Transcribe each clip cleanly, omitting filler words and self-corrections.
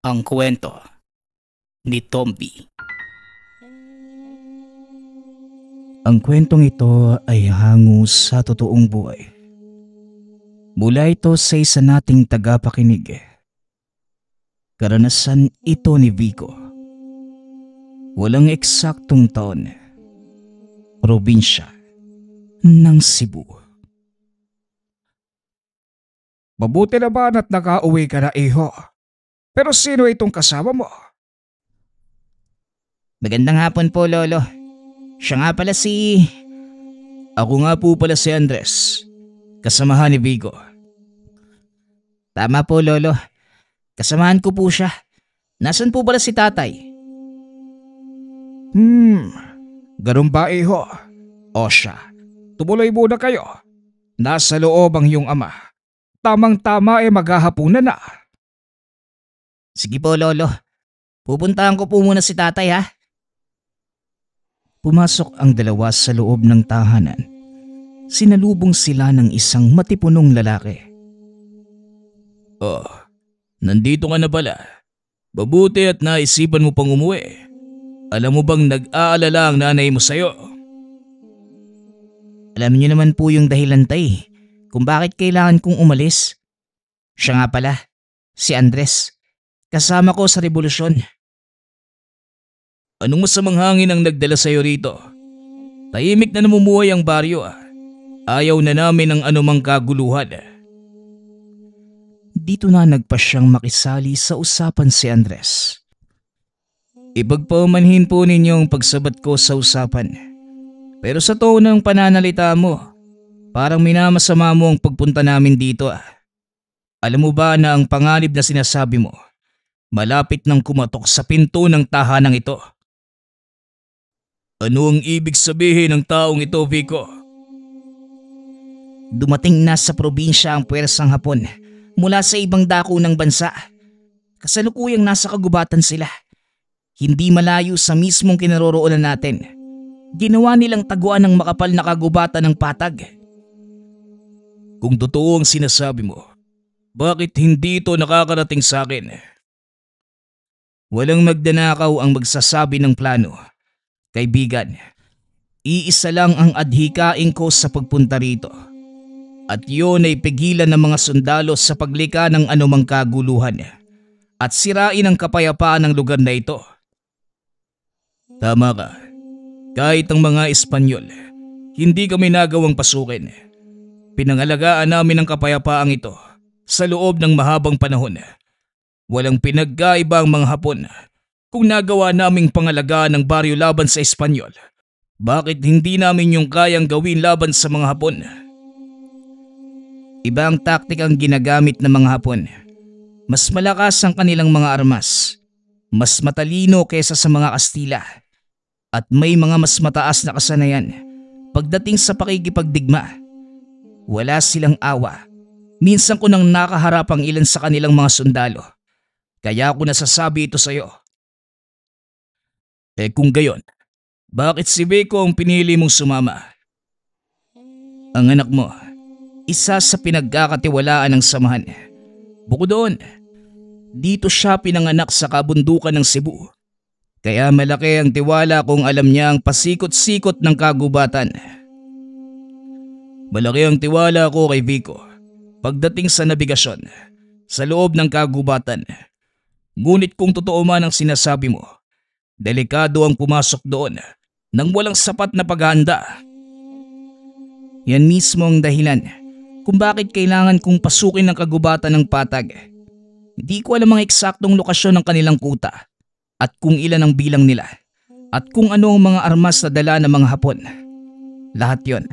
Ang kwento ni Tomby. Ang kwentong ito ay hango sa totoong buhay. Mula ito sa isa nating tagapakinig. Karanasan ito ni Vico. Walang eksaktong taon. Probinsya ng Cebu. Mabuti naman at nakauwi ka na, iho. Pero sino itong kasama mo? Magandang hapon po, Lolo. Siya nga pala si... Ako nga po pala si Andres, kasamahan ni Vico. Tama po, Lolo. Kasamahan ko po siya. Nasaan po pala si tatay? Ganun ba, iho? O siya, tumuloy muna kayo. Nasa loob ang iyong ama. Tamang-tama maghahapunan na. Sige po, Lolo. Pupuntahan ko po muna si tatay, ha? Pumasok ang dalawa sa loob ng tahanan. Sinalubong sila ng isang matipunong lalaki. Oh, nandito ka na pala. Mabuti at naisipan mo pang umuwi. Alam mo bang nag-aalala ang nanay mo sa'yo? Alam niyo naman po yung dahilan, tay, kung bakit kailangan kong umalis. Siya nga pala, si Andres. Kasama ko sa revolusyon. Anong masamang hangin ang nagdala sa'yo rito? Tahimik na namumuhay ang baryo. Ayaw na namin ng anumang kaguluhan. Dito na nagpasyang makisali sa usapan si Andres. Ipagpaumanhin po ninyo ang pagsabat ko sa usapan. Pero sa tono ng pananalita mo, parang minamasama mo ang pagpunta namin dito. Alam mo ba na ang panganib na sinasabi mo, malapit nang kumatok sa pinto ng tahanang ito? Ano ang ibig sabihin ng taong ito, Vico? Dumating na sa probinsya ang puwersang Hapon mula sa ibang dako ng bansa. Kasalukuyang nasa kagubatan sila. Hindi malayo sa mismong kinaroroonan natin. Ginawa nilang taguan ng makapal na kagubatan ng patag. Kung totoo ang sinasabi mo, bakit hindi ito nakakarating sa akin? Walang magdanakaw ang magsasabi ng plano. Kaibigan, iisa lang ang adhikain ko sa pagpunta rito. At yun ay pigilan ng mga sundalo sa paglika ng anumang kaguluhan at sirain ang kapayapaan ng lugar na ito. Tama ka. Kahit ang mga Espanyol, hindi kami nagawang pasukin. Pinangalagaan namin ang kapayapaang ito sa loob ng mahabang panahon. Walang pinagkaiba ang mga Hapon kung nagawa naming pangalagaan ng baryo laban sa Espanyol. Bakit hindi namin yung kayang gawin laban sa mga Hapon? Ibang taktik ang ginagamit ng mga Hapon. Mas malakas ang kanilang mga armas. Mas matalino kaysa sa mga Kastila. At may mga mas mataas na kasanayan pagdating sa pakikipagdigma. Wala silang awa. Minsan ko nang nakaharap ang ilan sa kanilang mga sundalo. Kaya ako nasasabi ito sa'yo. Kung gayon, bakit si Vico ang pinili mong sumama? Ang anak mo, isa sa pinagkakatiwalaan ng samahan. Bukod doon, dito siya pinanganak sa kabundukan ng Cebu. Kaya malaki ang tiwala kung alam niya ang pasikot-sikot ng kagubatan. Malaki ang tiwala ko kay Vico pagdating sa nabigasyon sa loob ng kagubatan. Ngunit kung totoo man ang sinasabi mo, delikado ang pumasok doon nang walang sapat na paghahanda. Yan mismo ang dahilan kung bakit kailangan kong pasukin ang kagubatan ng patag. Hindi ko alam ang eksaktong lokasyon ng kanilang kuta at kung ilan ang bilang nila at kung ano ang mga armas na dala ng mga Hapon. Lahat yon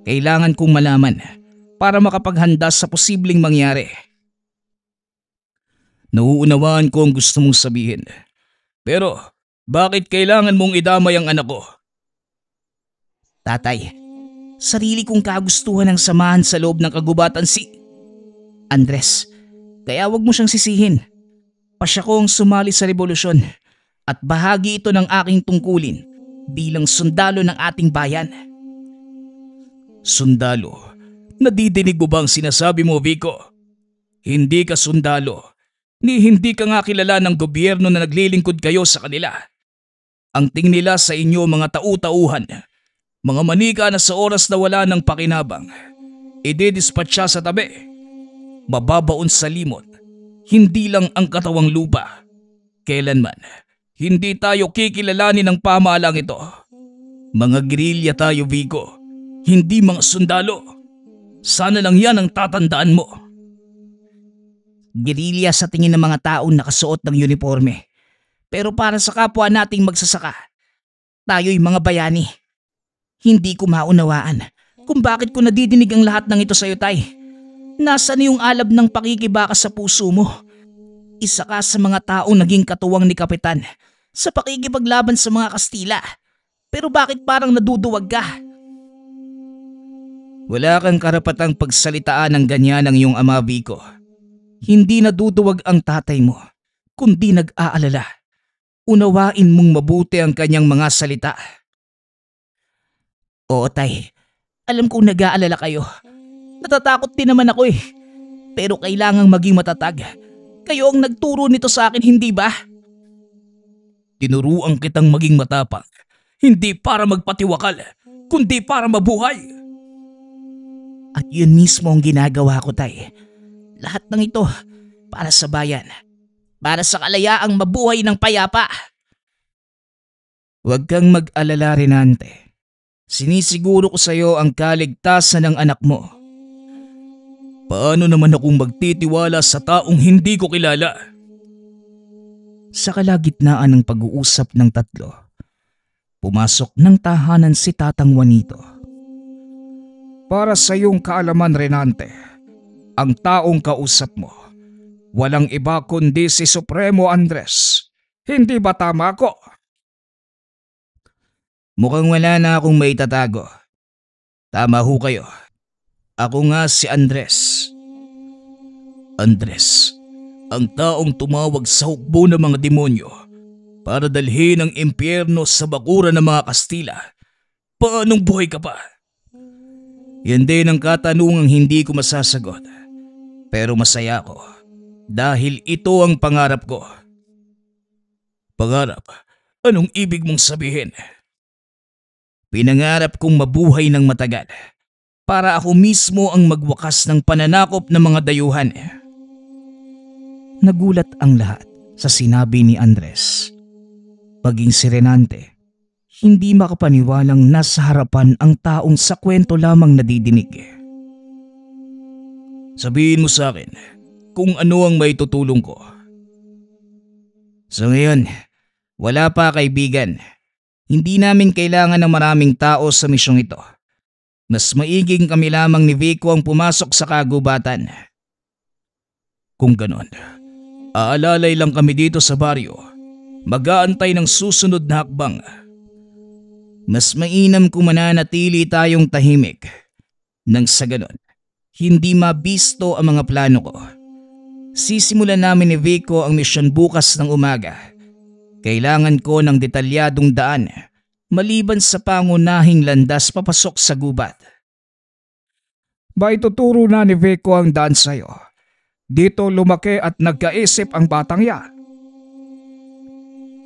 kailangan kong malaman para makapaghanda sa posibleng mangyari. Nauunawaan ko ang gusto mong sabihin. Pero bakit kailangan mong idamay ang anak ko? Tatay, sarili kong kagustuhan ang samahan sa loob ng kagubatan si Andres. Kaya wag mo siyang sisihin. Pasya ko ang sumali sa revolusyon at bahagi ito ng aking tungkulin bilang sundalo ng ating bayan. Sundalo? Nadidinig mo ba ang sinasabi mo, Vico? Hindi ka sundalo. Ni hindi ka nga kilala ng gobyerno na naglilingkod kayo sa kanila. Ang tingin nila sa inyo mga tau-tauhan, mga manika na sa oras na wala ng pakinabang, idedispatcha sa tabi. Mababaon sa limot, hindi lang ang katawang lupa. Kailanman, hindi tayo kikilalanin ng pamahalang ito. Mga gerilya tayo, Vico, hindi mga sundalo. Sana lang yan ang tatandaan mo. Gerilya sa tingin ng mga taong nakasuot ng uniforme. Pero para sa kapwa nating magsasaka, tayo'y mga bayani. Hindi ko maunawaan kung bakit ko nadidinig ang lahat ng ito sa'yo, Tay. Nasaan yung alab ng pakikibaka sa puso mo? Isa ka sa mga taong naging katuwang ni Kapitan sa pakikipaglaban sa mga Kastila. Pero bakit parang naduduwag ka? Wala kang karapatang pagsalitaan ng ganyan ng iyong ama, Vico. Hindi naduduwag ang tatay mo, kundi nag-aalala. Unawain mong mabuti ang kanyang mga salita. Oo, Tay. Alam kong nag-aalala kayo. Natatakot din naman ako eh. Pero kailangang maging matatag. Kayo ang nagturo nito sa akin, hindi ba? Tinuruan kitang maging matapang. Hindi para magpatiwakal, kundi para mabuhay. At yun mismo ang ginagawa ko, Tay. Lahat ng ito para sa bayan. Para sa kalayaang mabuhay ng payapa. Huwag kang mag-alala, Renante. Sinisiguro ko sa iyo ang kaligtasan ng anak mo. Paano naman akong magtitiwala sa taong hindi ko kilala? Sa kalagitnaan ng pag-uusap ng tatlo, pumasok ng tahanan si Tatang Juanito. Para sa iyong kaalaman, Renante, ang taong kausap mo, walang iba kundi si Supremo Andres. Hindi ba tama ko? Mukhang wala na akong maitatago. Tama ho kayo. Ako nga si Andres. Andres, ang taong tumawag sa hukbo ng mga demonyo para dalhin ang impyerno sa bakuran ng mga Kastila. Paanong buhay ka pa? Yan din ang katanungang hindi ko masasagot. Pero masaya ako dahil ito ang pangarap ko. Pangarap? Anong ibig mong sabihin? Pinangarap kong mabuhay ng matagal para ako mismo ang magwakas ng pananakop ng mga dayuhan. Nagulat ang lahat sa sinabi ni Andres. Paging si Renante, hindi makapaniwalang nasa harapan ang taong sa kwento lamang nadidinig. Sabihin mo sa akin kung ano ang may tutulong ko. So ngayon, wala pa kaibigan. Hindi namin kailangan ng maraming tao sa misyong ito. Mas maiging kami lamang ni Vico ang pumasok sa kagubatan. Kung ganon, aalalay lang kami dito sa baryo. Mag-aantay ng susunod na hakbang. Mas mainam kung mananatili tayong tahimik. Nang sa ganon, hindi mabisto ang mga plano ko. Sisimulan namin ni Vico ang misyon bukas ng umaga. Kailangan ko ng detalyadong daan maliban sa pangunahing landas papasok sa gubat. Ba ituturo na ni Vico ang daan sa'yo? Dito lumaki at nagkaisip ang batang yan.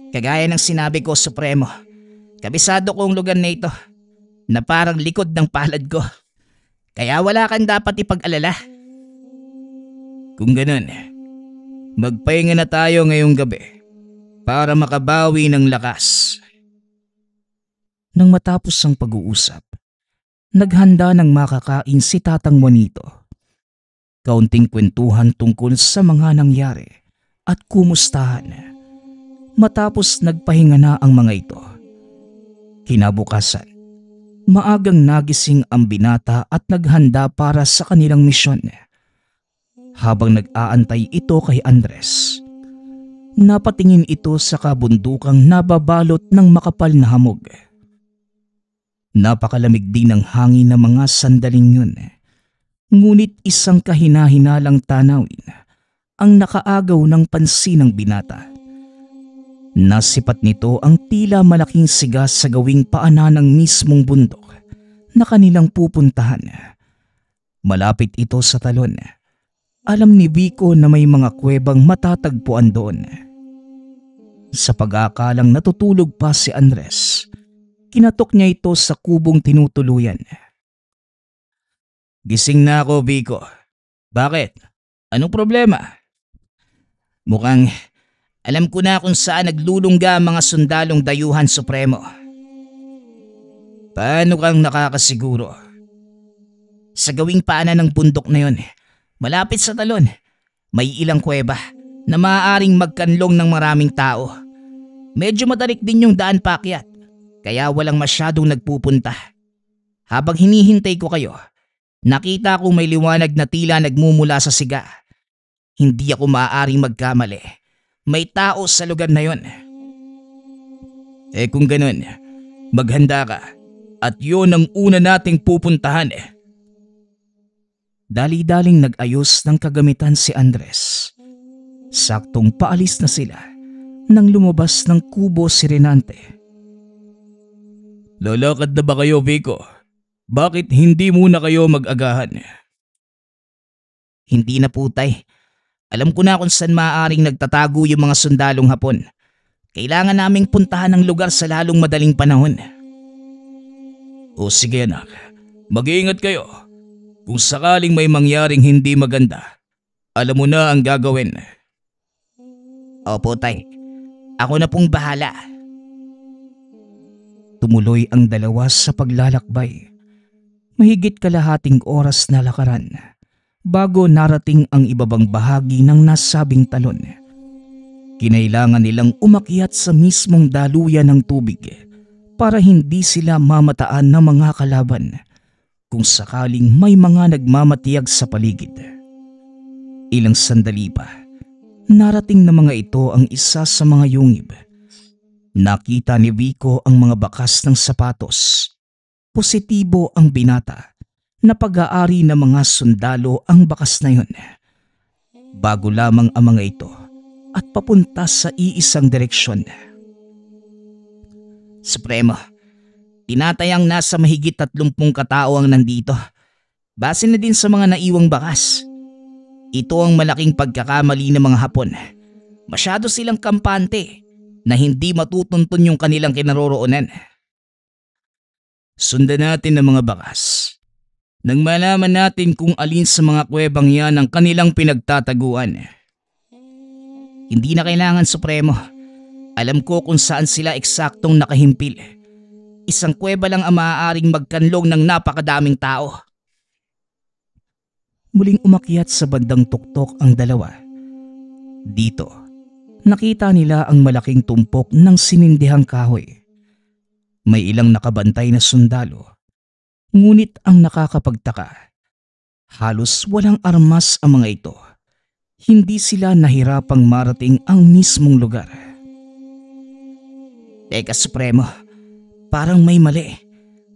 Kagaya ng sinabi ko, Supremo, kabisado ko ang lugar na ito na parang likod ng palad ko. Kaya wala kang dapat ipag-alala. Kung ganun, magpahinga na tayo ngayong gabi para makabawi ng lakas. Nang matapos ang pag-uusap, naghanda ng makakain si Tatang Juanito. Kaunting kwentuhan tungkol sa mga nangyari at kumustahan. Matapos nagpahinga na ang mga ito. Kinabukasan, maagang nagising ang binata at naghanda para sa kanilang misyon. Habang nag-aantay ito kay Andres, napatingin ito sa kabundukang nababalot ng makapal na hamog. Napakalamig din ng hangin ng mga sandaling yun. Ngunit isang kahina-hinalang tanawin ang nakaagaw ng pansin ng binata. Nasipat nito ang tila malaking siga sa gawing paanan ng mismong bundok na kanilang pupuntahan. Malapit ito sa talon Alam ni Vico na may mga kuwebang matatagpuan doon. Sa pag-aakalang natutulog pa si Andres, kinatok niya ito sa kubong tinutuluyan. Gising na ako, Vico. Bakit? Anong problema? Mukhang alam ko na kung saan naglulungga ang mga sundalong dayuhan supremo. Paano kang nakakasiguro? Sa gawing paanan ng bundok na yon, malapit sa talon, may ilang kuweba na maaaring magkanlong ng maraming tao. Medyo matarik din yung daan paakyat, kaya walang masyadong nagpupunta. Habang hinihintay ko kayo, nakita kong may liwanag na tila nagmumula sa siga. Hindi ako maaaring magkamali. May tao sa lugar na yon. Kung ganun, maghanda ka at yun ang una nating pupuntahan. Dali-daling nag-ayos ng kagamitan si Andres. Saktong paalis na sila nang lumabas ng kubo si Renante. Lalakad na ba kayo, Vico? Bakit hindi muna kayo mag-agahan? Hindi na, putay. Alam ko na kung saan maaaring nagtatago yung mga sundalong Hapon. Kailangan naming puntahan ang lugar sa lalong madaling panahon. O sige anak, mag-iingat kayo. Kung sakaling may mangyaring hindi maganda, alam mo na ang gagawin. Opo, tay. Ako na pong bahala. Tumuloy ang dalawa sa paglalakbay. Mahigit kalahating oras na lakaran bago narating ang ibabang bahagi ng nasabing talon. Kinailangan nilang umakyat sa mismong daluyan ng tubig para hindi sila mamataan ng mga kalaban kung sakaling may mga nagmamatiyag sa paligid. Ilang sandali pa, narating na mga ito ang isa sa mga yungib. Nakita ni Vico ang mga bakas ng sapatos. Positibo ang binata na pag-aari ng mga sundalo ang bakas na yun. Bago lamang ang mga ito at papunta sa iisang direksyon. Supremo, tinatayang nasa mahigit 30 katao ang nandito. Base na din sa mga naiwang bakas. Ito ang malaking pagkakamali ng mga Hapon. Masyado silang kampante na hindi matutuntun yung kanilang kinaroroonan. Sundan natin ang mga bakas. Nang malaman natin kung alin sa mga kuwebang yan ang kanilang pinagtataguan. Hindi na kailangan, Supremo. Alam ko kung saan sila eksaktong nakahimpil. Isang kuweba lang ang maaaring magkanlong ng napakadaming tao. Muling umakyat sa bandang tuktok ang dalawa. Dito, nakita nila ang malaking tumpok ng sinindihang kahoy. May ilang nakabantay na sundalo. Ngunit ang nakakapagtaka, halos walang armas ang mga ito. Hindi sila nahirapang marating ang mismong lugar. Teka, Supremo, parang may mali.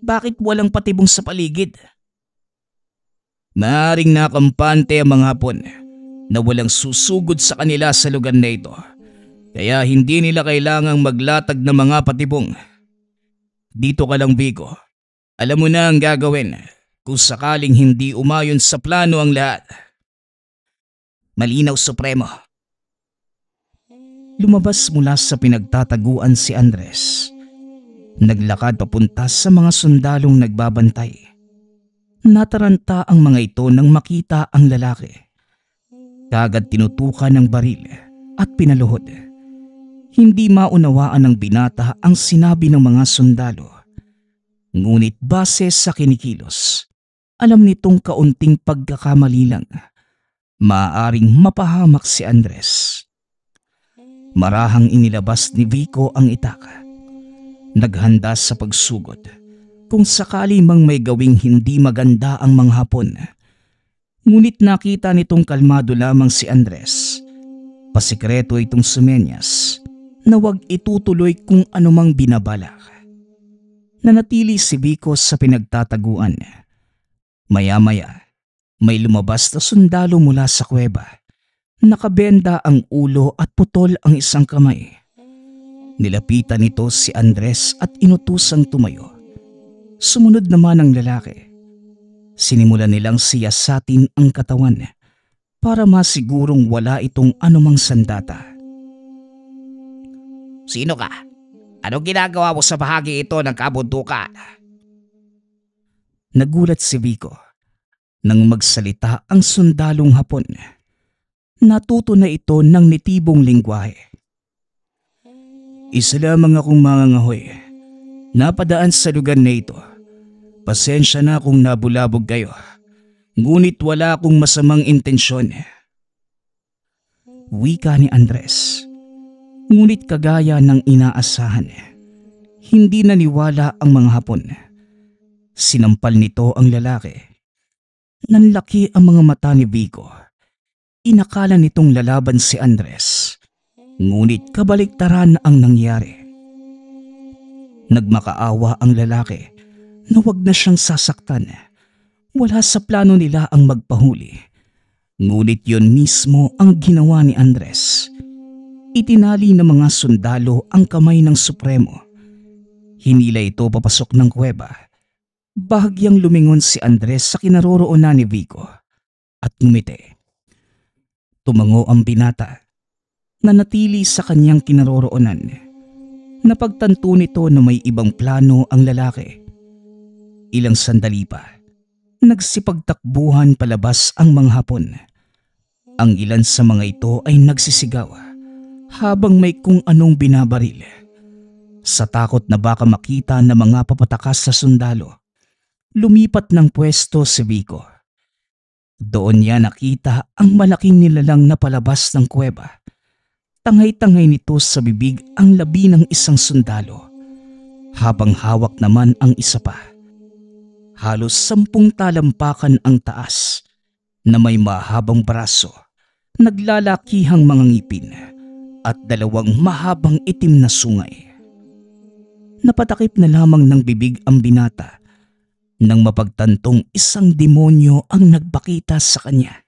Bakit walang patibong sa paligid? Maaring nakampante ang mga Hapon na walang susugod sa kanila sa lugar na ito. Kaya hindi nila kailangang maglatag ng mga patibong. Dito ka lang, Vico. Alam mo na ang gagawin kung sakaling hindi umayon sa plano ang lahat. Malinaw, Supremo. Lumabas mula sa pinagtataguan si Andres. Naglakad papunta sa mga sundalong nagbabantay. Nataranta ang mga ito nang makita ang lalaki. Kagad tinutukan ng baril at pinaluhod. Hindi maunawaan ng binata ang sinabi ng mga sundalo. Ngunit base sa kinikilos, alam nitong kaunting pagkakamali lang. Maaaring mapahamak si Andres. Marahang inilabas ni Vico ang itak. Naghanda sa pagsugod kung sakali mang may gawing hindi maganda ang mga Hapon. Ngunit nakita nitong kalmado lamang si Andres. Pasikreto itong sumenyas na wag itutuloy kung anumang binabalak. Nanatili si Vico sa pinagtataguan. Maya-maya, may lumabas na sundalo mula sa kuweba. Nakabenda ang ulo at putol ang isang kamay. Nilapitan nito si Andres at inutusang tumayo. Sumunod naman ang lalaki. Sinimulan nilang siyasatin ang katawan. para masigurong wala itong anumang sandata. Sino ka? Anong ginagawa mo sa bahagi ito ng kabundukan? Nagulat si Vico nang magsalita ang sundalong Hapon. Natuto na ito ng nitibong lingwahe. Isa lamang akong mangangahoy. Napadaan sa lugar na ito. Pasensya na kung nabulabog kayo. Ngunit wala akong masamang intensyon. Wika ni Andres. Ngunit kagaya ng inaasahan, hindi naniwala ang mga Hapon. Sinampal nito ang lalaki. Nanlaki ang mga mata ni Vico. Inakala nitong lalaban si Andres. Ngunit kabaliktaran ang nangyari. Nagmakaawa ang lalaki na wag na siyang sasaktan. Wala sa plano nila ang magpahuli. Ngunit yun mismo ang ginawa ni Andres. Itinali ng mga sundalo ang kamay ng Supremo. Hinila ito papasok ng kuweba. Bahagyang lumingon si Andres sa kinaroroonan ni Vico at ngumiti. Tumango ang binata. Nanatili sa kanyang kinaroroonan. Napagtanto nito na may ibang plano ang lalaki. Ilang sandali pa, nagsipagtakbuhan palabas ang mga Hapon. Ang ilan sa mga ito ay nagsisigaw habang may kung anong binabaril. Sa takot na baka makita ng mga papatakas sa sundalo, lumipat ng pwesto si Vico. Doon niya nakita ang malaking nilalang na palabas ng kuweba. Tangay-tangay nito sa bibig ang labi ng isang sundalo, habang hawak naman ang isa pa. Halos 10 talampakan ang taas na may mahabang braso, naglalakihang mga ngipin at 2 mahabang itim na sungay. Napatakip na lamang ng bibig ang binata nang mapagtantong isang demonyo ang nagpakita sa kanya.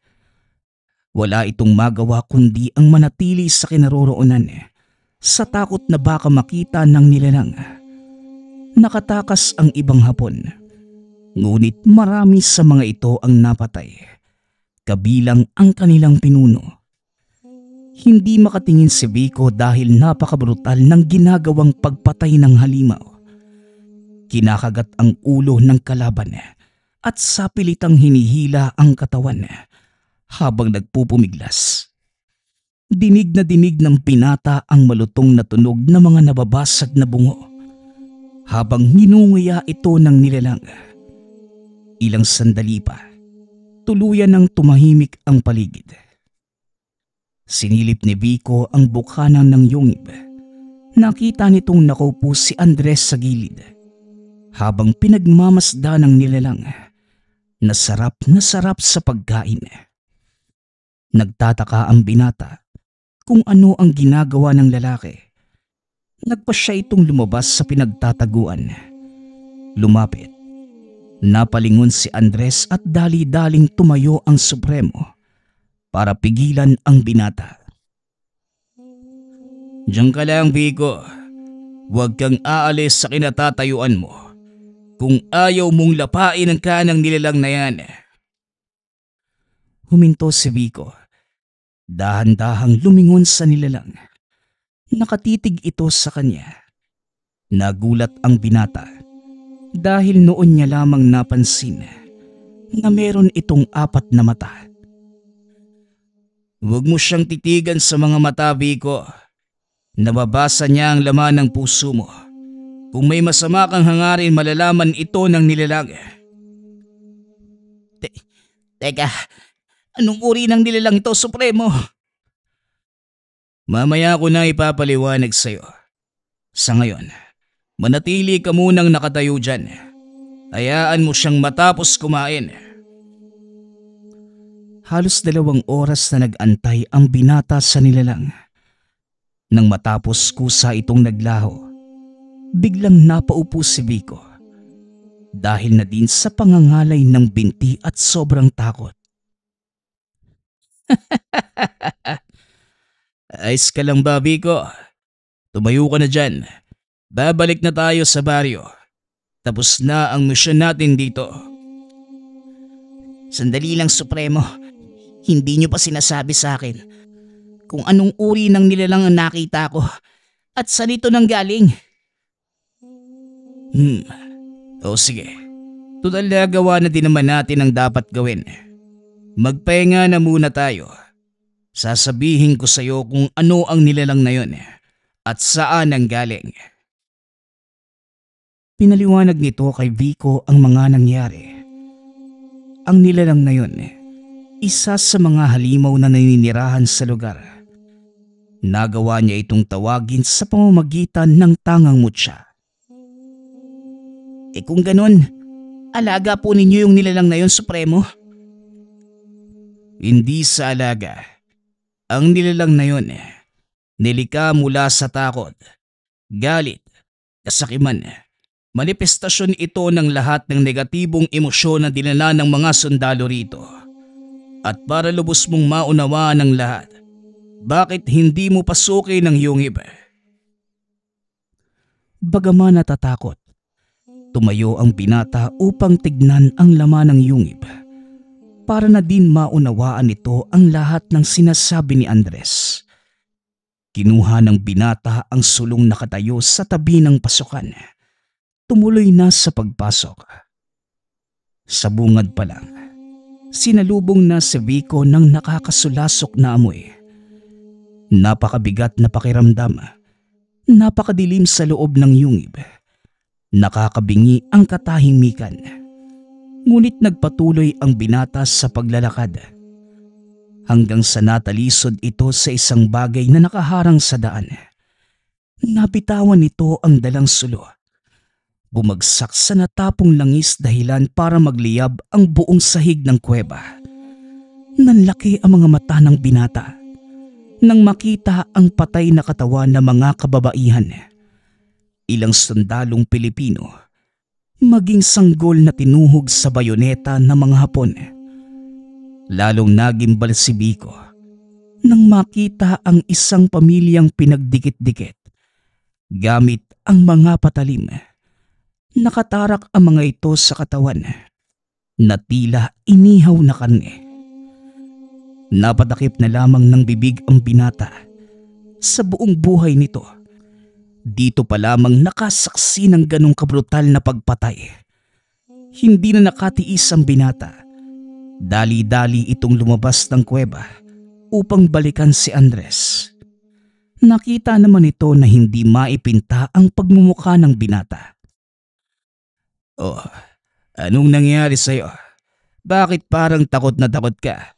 Wala itong magawa kundi ang manatili sa kinaroroonan sa takot na baka makita ng nilalang. Nakatakas ang ibang Hapon, ngunit marami sa mga ito ang napatay, kabilang ang kanilang pinuno. Hindi makatingin si Vico dahil napakabrutal ng ginagawang pagpatay ng halimaw. Kinakagat ang ulo ng kalaban at sapilitang hinihila ang katawan habang nagpupumiglas. Dinig na dinig ng pinata ang malutong na tunog ng mga nababasag na bungo habang ninunguya ito ng nilalang. Ilang sandali pa, tuluyan ng tumahimik ang paligid. Sinilip ni Vico ang bukana ng yungib. Nakita nitong nakaupo si Andres sa gilid habang pinagmamasda ng nilalang na sarap sa pagkain. Nagtataka ang binata kung ano ang ginagawa ng lalaki. Nagpasya itong lumabas sa pinagtataguan. Lumapit. Napalingon si Andres at dali-daling tumayo ang Supremo para pigilan ang binata. Diyan ka lang, Vico. Huwag kang aalis sa kinatatayuan mo kung ayaw mong lapain ang kanang nilalang na yan. Huminto si Vico. Dahan-dahang lumingon sa nilalang. Nakatitig ito sa kanya. Nagulat ang binata dahil noon niya lamang napansin na meron itong 4 na mata. Huwag mo siyang titigan sa mga mata, Vico. Nababasa niya ang laman ng puso mo. Kung may masama kang hangarin, malalaman ito ng nilalang. Teka, anong uri ng nilalang ito, Supremo? Mamaya ko na ipapaliwanag sa'yo. Sa ngayon, manatili ka munang nakatayo dyan. Hayaan mo siyang matapos kumain. Halos 2 oras na nag-antay ang binata sa nilalang. Nang matapos kusa itong naglaho, biglang napaupo si Vico dahil na din sa pangangalay ng binti at sobrang takot. Ayos ka lang ba, Vico? Tumayo ka na dyan. Babalik na tayo sa baryo. Tapos na ang misyon natin dito. Sandali lang, Supremo. Hindi niyo pa sinasabi sa akin kung anong uri ng nilalang ang nakita ko at saan ito nanggaling. O sige, total nagawa na din naman natin ang dapat gawin. Magpahinga na muna tayo. Sasabihin ko sa'yo kung ano ang nilalang na yun at saan ang galing. Pinaliwanag nito kay Vico ang mga nangyari. Ang nilalang na yun, isa sa mga halimaw na naninirahan sa lugar. Nagawa niya itong tawagin sa pamamagitan ng tangang mutya. Kung ganun, alaga po ninyo yung nilalang na yun, Supremo? Hindi sa alaga. Ang nilalang na yun, nilika mula sa takot, galit, kasakiman. Manifestasyon ito ng lahat ng negatibong emosyon na dinala ng mga sundalo rito. At para lubos mong maunawaan ng lahat, bakit hindi mo pasukin ang yungib? Bagaman natatakot, tumayo ang binata upang tignan ang laman ng yungib. Para na din maunawaan nito ang lahat ng sinasabi ni Andres. Kinuha ng binata ang sulong nakatayo sa tabi ng pasukan. Tumuloy na sa pagpasok. Sa bungad pa lang, sinalubong na si Vico ng nakakasulasok na amoy. Napakabigat na pakiramdam. Napakadilim sa loob ng yungib. Nakakabingi ang katahimikan. Ngunit nagpatuloy ang binata sa paglalakad. Hanggang sa natalisod ito sa isang bagay na nakaharang sa daan. Nabitawan nito ang dalang sulo. Bumagsak sa natapong langis dahilan para magliyab ang buong sahig ng kuweba. Nanlaki ang mga mata ng binata nang makita ang patay na katawan ng mga kababaihan. Ilang sundalong Pilipino, maging sanggol na tinuhog sa bayoneta ng mga Hapon. Lalong nagimbal si Vico nang makita ang isang pamilyang pinagdikit-dikit gamit ang mga patalim. Nakatarak ang mga ito sa katawan na tila inihaw na karne. Napatakip na lamang ng bibig ang binata sa buong buhay nito. Dito pa lamang nakasaksi ng ganong kabrutal na pagpatay. Hindi na nakatiis ang binata. Dali-dali itong lumabas ng kuweba upang balikan si Andres. Nakita naman ito na hindi maipinta ang pagmumukha ng binata. Oh, anong nangyari sa'yo? Bakit parang takot na takot ka?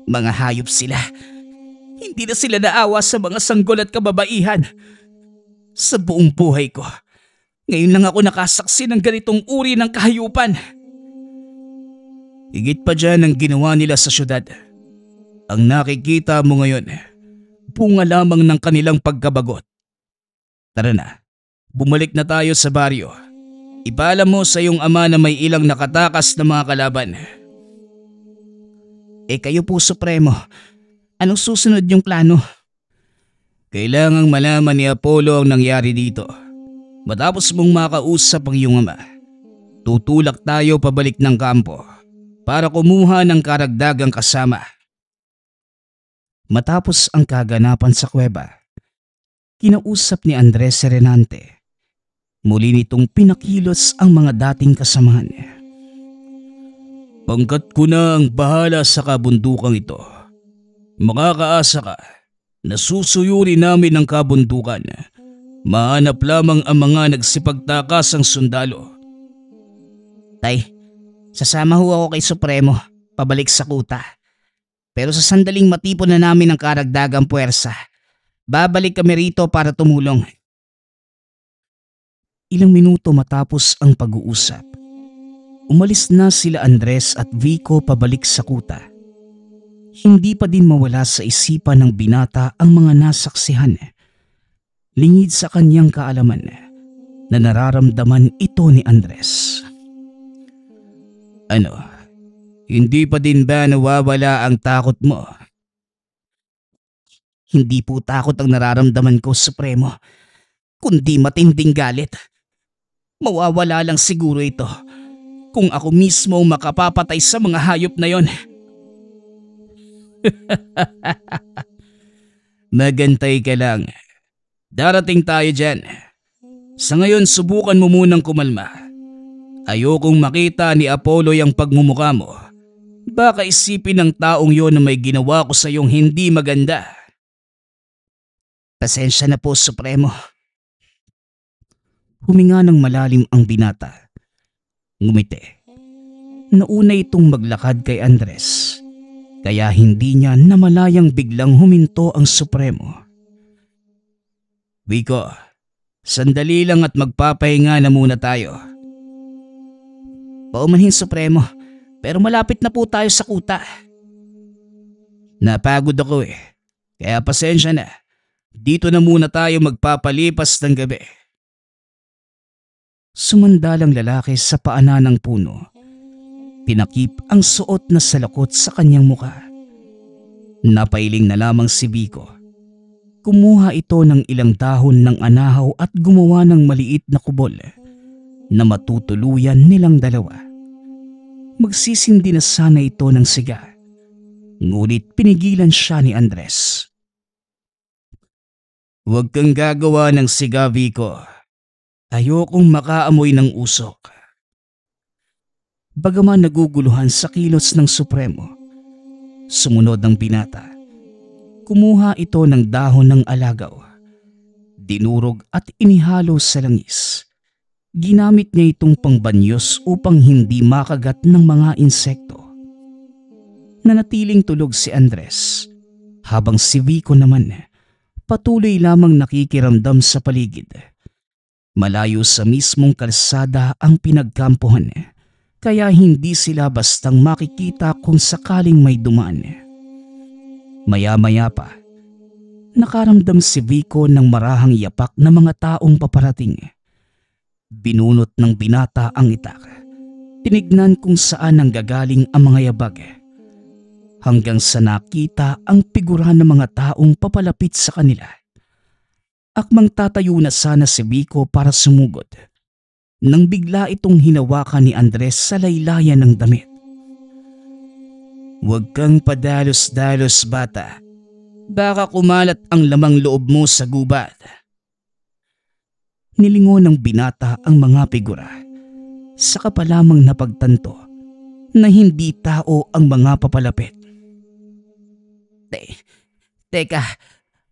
Mga hayop sila. Hindi na sila naawa sa mga sanggol at kababaihan. Sa buong buhay ko, ngayon lang ako nakasaksi ng ganitong uri ng kahayupan. Higit pa dyan ang ginawa nila sa syudad. Ang nakikita mo ngayon, bunga lamang ng kanilang pagkabagot. Tara na. Bumalik na tayo sa baryo. Ipaalam mo sa iyong ama na may ilang nakatakas na mga kalaban. Kayo po, Supremo. Anong susunod yung plano? Kailangang malaman ni Apollo ang nangyari dito. Matapos mong makausap ang iyong ama, tutulak tayo pabalik ng kampo para kumuha ng karagdagang kasama. Matapos ang kaganapan sa kuweba, kinausap ni Andres si Renante. Muli nitong pinakilos ang mga dating kasamahan. Pangkat ko na ang bahala sa kabundukang ito. Makakaasa ka na susuyuri namin ang kabundukan. Mahanap lamang ang mga nagsipagtakasang sundalo. Tay, sasama ho ako kay Supremo pabalik sa kuta. Pero sa sandaling matipon na namin ang karagdagang puwersa, babalik kami rito para tumulong. Ilang minuto matapos ang pag-uusap, umalis na sila Andres at Vico pabalik sa kuta. Hindi pa din mawala sa isipan ng binata ang mga nasaksihan. Lingid sa kanyang kaalaman na nararamdaman ito ni Andres. Ano? Hindi pa din ba nawawala ang takot mo? Hindi po takot ang nararamdaman ko, Supremo, kundi matinding galit. Mawawala lang siguro ito kung ako mismo ang makapapatay sa mga hayop na yon. Magantay ka lang. Darating tayo dyan. Sa ngayon subukan mo munang kumalma. Ayokong makita ni Apollo yung pagmumukha mo. Baka isipin ng taong yon na may ginawa ko sa iyong hindi maganda. Pasensya na po, Supremo. Huminga ng malalim ang binata. Ngumiti. Nauna itong maglakad kay Andres. Kaya hindi niya namalayang biglang huminto ang Supremo. Vico, sandali lang at magpapahinga na muna tayo. Paumanhin, Supremo, pero malapit na po tayo sa kuta. Napagod ako kaya pasensya na. Dito na muna tayo magpapalipas ng gabi. Sumandalang lalaki sa paanan ng puno. Tinakip ang suot na salakot sa kanyang muka. Napailing na lamang si Vico. Kumuha ito ng ilang dahon ng anahaw at gumawa ng maliit na kubol na matutuluyan nilang dalawa. Magsisindi na sana ito ng siga. Ngunit pinigilan siya ni Andres. Huwag kang gagawa ng siga, Vico. Ayokong makaamoy ng usok. Bagaman naguguluhan sa kilos ng Supremo, sumunod ang binata. Kumuha ito ng dahon ng alagaw. Dinurog at inihalo sa langis. Ginamit niya itong pangbanyos upang hindi makagat ng mga insekto. Nanatiling tulog si Andres, habang si Vico naman patuloy lamang nakikiramdam sa paligid. Malayo sa mismong kalsada ang pinagkampuhan, kaya hindi sila bastang makikita kung sakaling may dumaan. Maya-maya pa, nakaramdam si Vico ng marahang yapak na mga taong paparating. Binunot ng binata ang itak. Tinignan kung saan nanggagaling ang mga yabag. Hanggang sa nakita ang figura ng mga taong papalapit sa kanila. Akmang tatayo na sana si Vico para sumugod, nang bigla itong hinawakan ni Andres sa laylayan ng damit. Huwag kang padalos-dalos, bata. Baka kumalat ang lamang loob mo sa gubat. Nilingon ng binata ang mga figura. Saka pa lamang napagtanto na hindi tao ang mga papalapit. Teka,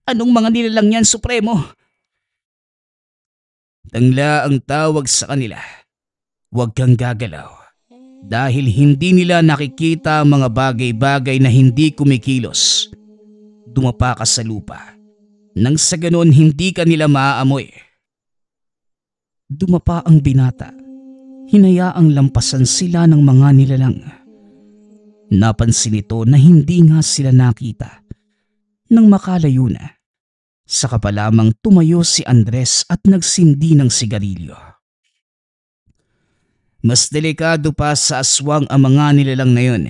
anong mga nilalang yan, Supremo? Tangla ang tawag sa kanila. Huwag kang gagalaw. Dahil hindi nila nakikita ang mga bagay-bagay na hindi kumikilos. Dumapa ka sa lupa. Nang sa ganon hindi ka nila maaamoy. Dumapa ang binata. Hinayaang lampasan sila ng mga nilalang. Napansin ito na hindi nga sila nakita. Nang makalayo na, saka pa lamang tumayo si Andres at nagsindi ng sigarilyo. Mas delikado pa sa aswang ang mga nilalang na yun.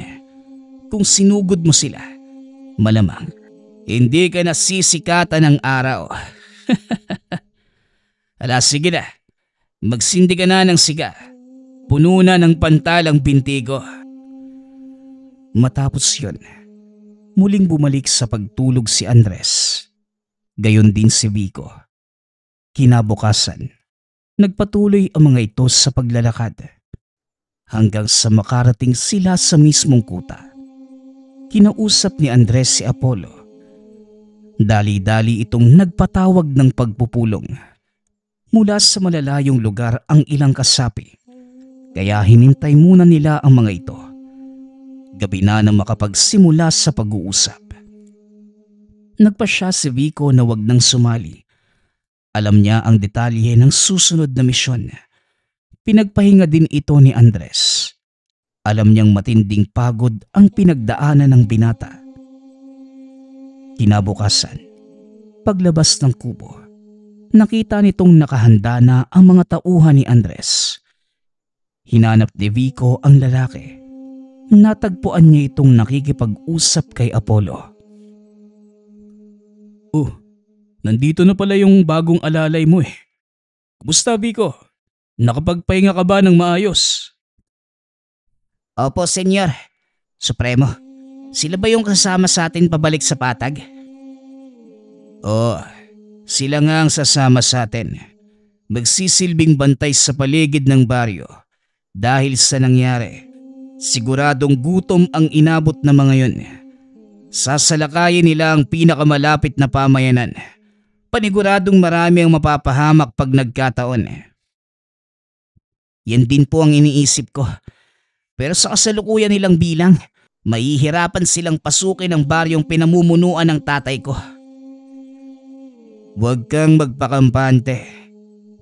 Kung sinugod mo sila, malamang hindi ka nasisikatan ng araw. Ala, sige na. Magsindi ka na ng siga. Puno na ng pantalang binti ko. Matapos yun, muling bumalik sa pagtulog si Andres. Gayon din si Vico. Kinabukasan, nagpatuloy ang mga ito sa paglalakad. Hanggang sa makarating sila sa mismong kuta. Kinausap ni Andres si Apollo. Dali-dali itong nagpatawag ng pagpupulong. Mula sa malalayong lugar ang ilang kasapi. Kaya hinintay muna nila ang mga ito. Gabi na nang makapagsimula sa pag-uusap. Nagpasya si Vico na wag nang sumali. Alam niya ang detalye ng susunod na misyon. Pinagpahinga din ito ni Andres. Alam niyang matinding pagod ang pinagdaanan ng binata. Kinabukasan, paglabas ng kubo, nakita nitong nakahanda na ang mga tauhan ni Andres. Hinanap ni Vico ang lalaki. Natagpuan niya itong nakikipag-usap kay Apollo. Oh, nandito na pala yung bagong alalay mo . Kumusta, Vico? Nakapagpahinga ka ba ng maayos? Opo, Senyor. Supremo, Sila ba yung kasama sa atin pabalik sa patag? Oo, sila nga ang sasama sa atin. Magsisilbing bantay sa paligid ng baryo. Dahil sa nangyari, siguradong gutom ang inabot na mga yun. Sasalakayin nila ang pinakamalapit na pamayanan. Paniguradong marami ang mapapahamak pag nagkataon. Yan din po ang iniisip ko. Pero sa kasalukuyan nilang bilang, mahihirapan silang pasukin ang baryong pinamumunuan ng tatay ko. Huwag kang magpakampante.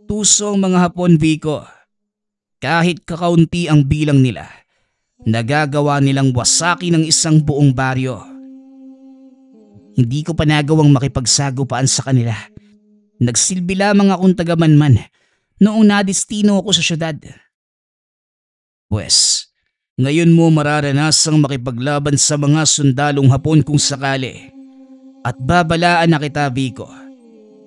Tuso ang mga Hapon, Vico. Kahit kakaunti ang bilang nila, nagagawa nilang wasaki ng isang buong baryo. Hindi ko pa nagawang makipagsagupaan sa kanila. Nagsilbi lamang akong tagamanman noong nadistino ako sa syudad. Pwes, ngayon mo mararanasang makipaglaban sa mga sundalong Hapon kung sakali. At babalaan na kita, Vico.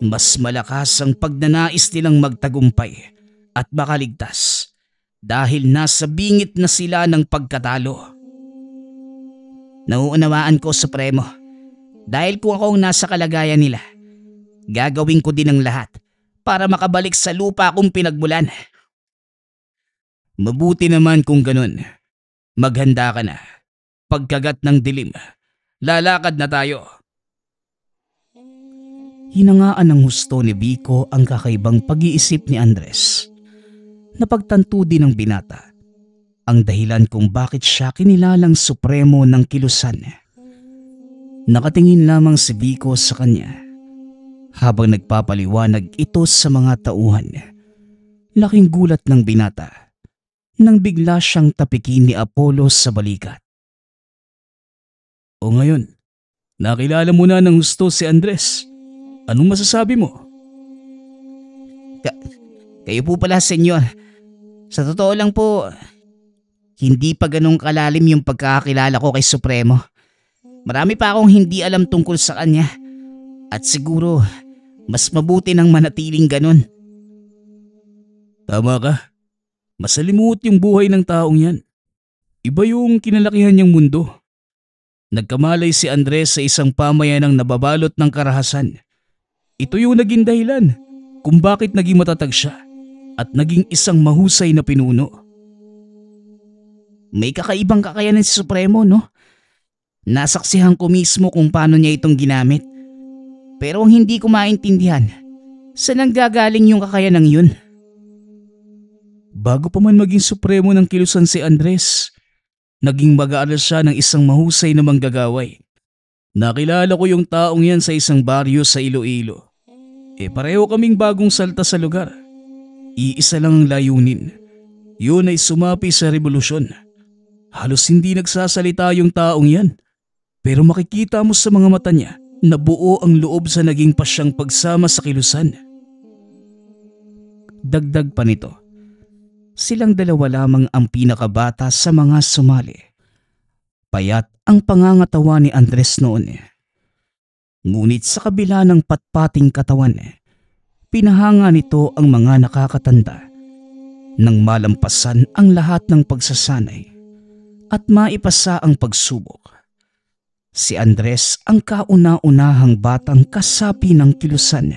Mas malakas ang pagnanais nilang magtagumpay at makaligtas dahil nasa bingit na sila ng pagkatalo. Nauunawaan ko, Supremo. Dahil kung ako ang nasa kalagayan nila, gagawin ko din ang lahat para makabalik sa lupa kong pinagmulan. Mabuti naman kung ganun. Maghanda ka na. Pagkagat ng dilim, lalakad na tayo. Hinangaan ng husto ni Vico ang kakaibang pag-iisip ni Andres. Napagtanto din ng binata ang dahilan kung bakit siya kinilalang supremo ng kilusan. Nakatingin lamang si Vico sa kanya habang nagpapaliwanag ito sa mga tauhan. Laking gulat ng binata nang bigla siyang tapikin ni Apollo sa balikat. O ngayon, nakilala mo na ng husto si Andres. Anong masasabi mo? Kayo po pala, senyor. Sa totoo lang po, hindi pa ganong kalalim yung pagkakakilala ko kay Supremo. Marami pa akong hindi alam tungkol sa kanya. At siguro, mas mabuti nang manatiling ganon. Tama ka. Masalimuot yung buhay ng taong yan. Iba yung kinalakihan niyang mundo. Nagkamalay si Andres sa isang pamayanang nababalot ng karahasan. Ito yung naging dahilan kung bakit naging matatag siya at naging isang mahusay na pinuno. May kakaibang kakayanan si Supremo, no? Nasaksihan ko mismo kung paano niya itong ginamit. Pero ang hindi ko maintindihan, saan nanggagaling yung kakayanan yun? Bago pa man maging supremo ng kilusan si Andres, naging mag-aaral siya ng isang mahusay na manggagaway. Nakilala ko yung taong yan sa isang baryo sa Iloilo. Pareho kaming bagong salta sa lugar. Iisa lang ang layunin. Yun ay sumapi sa revolusyon. Halos hindi nagsasalita yung taong yan. Pero makikita mo sa mga mata niya na buo ang loob sa naging pasyang pagsama sa kilusan. Dagdag pa nito, silang dalawa lamang ang pinakabata sa mga sumali. Payat ang pangangatawa ni Andres noon. Ngunit sa kabila ng patpating katawan, pinahanga nito ang mga nakakatanda nang malampasan ang lahat ng pagsasanay at maipasa ang pagsubok. Si Andres ang kauna-unahang batang kasapi ng kilusan.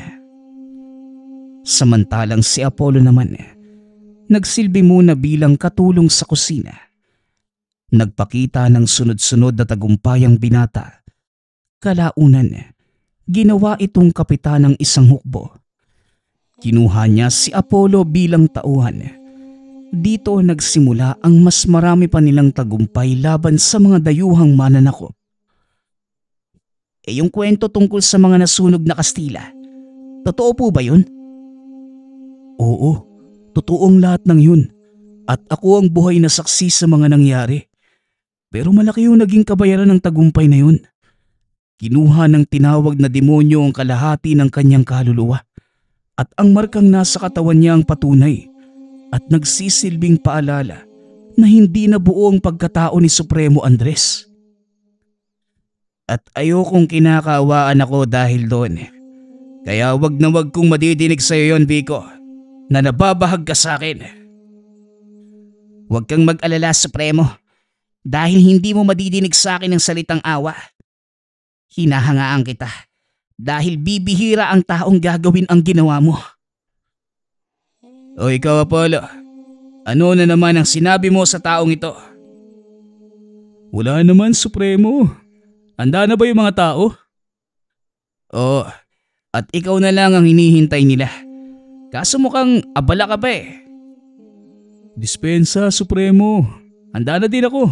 Samantalang si Apollo naman, nagsilbi muna bilang katulong sa kusina. Nagpakita ng sunod-sunod na tagumpay ang binata. Kalaunan, ginawa itong kapitan ng isang hukbo. Kinuha niya si Apollo bilang tauhan. Dito nagsimula ang mas marami pa nilang tagumpay laban sa mga dayuhang mananakop. Yung kwento tungkol sa mga nasunog na Kastila, totoo po ba yun? Oo, totoong lahat ng yun. At ako ang buhay na saksi sa mga nangyari. Pero malaki yung naging kabayaran ng tagumpay na yun. Kinuha ng tinawag na demonyo ang kalahati ng kanyang kaluluwa. At ang markang nasa katawan niya ang patunay. At nagsisilbing paalala na hindi na buo ang pagkatao ni Supremo Andres. At ayokong kinakaawaan ako dahil doon. Kaya wag na wag kong madidinig sa iyo yon, Vico, na nababahag ka sa akin. Huwag kang mag-alala, Supremo. dahil hindi mo madidinig sa akin ng salitang awa. Hinahangaan kita dahil bibihira ang taong gagawin ang ginawa mo. O ikaw, Apollo, ano na naman ang sinabi mo sa taong ito? Wala naman, Supremo. Handa na ba yung mga tao? Oo, at ikaw na lang ang hinihintay nila. Kaso mukhang abala ka pa eh. Dispensa, Supremo. Handa na din ako.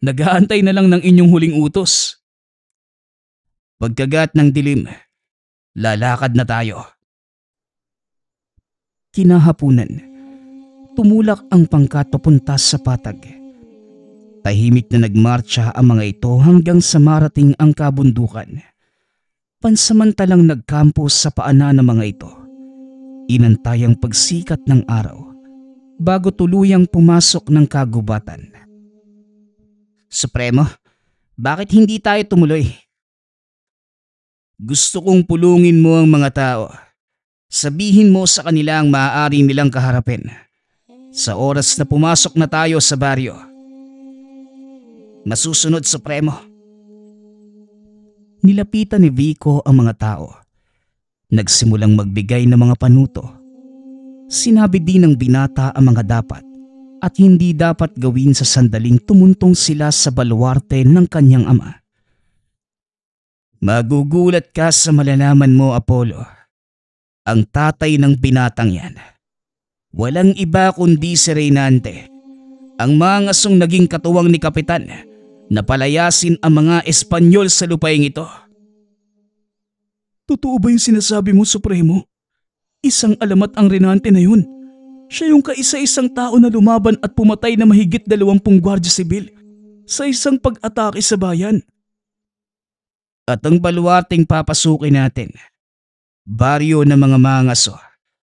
Nag-aantay na lang ng inyong huling utos. Pagkagat ng dilim, lalakad na tayo. Kinahapunan, tumulak ang pangkat papunta sa patag. Tahimik na nagmarcha ang mga ito hanggang sa marating ang kabundukan. Pansamantalang nagkampo sa paanan ng mga ito. Inantay ang pagsikat ng araw bago tuluyang pumasok ng kagubatan. Supremo, bakit hindi tayo tumuloy? Gusto kong pulungin mo ang mga tao. Sabihin mo sa kanila ang maaari nilang kaharapin. Sa oras na pumasok na tayo sa baryo. Masusunod, Supremo. Nilapitan ni Vico ang mga tao. Nagsimulang magbigay ng mga panuto. Sinabi din ng binata ang mga dapat at hindi dapat gawin sa sandaling tumuntong sila sa baluarte ng kanyang ama. Magugulat ka sa malalaman mo, Apollo. Ang tatay ng binatang yan. Walang iba kundi si Reynante. Ang mga ngasong naging katuwang ni Kapitan na palayasin ang mga Espanyol sa lupaing ito. Totoo ba yung sinasabi mo, Supremo? Isang alamat ang Reynante na yun. Siya yung kaisa-isang tao na lumaban at pumatay na mahigit 20 Gwardiya Sibil sa isang pag-atake sa bayan. At ang baluarteng papasukin natin, baryo ng mga mangaso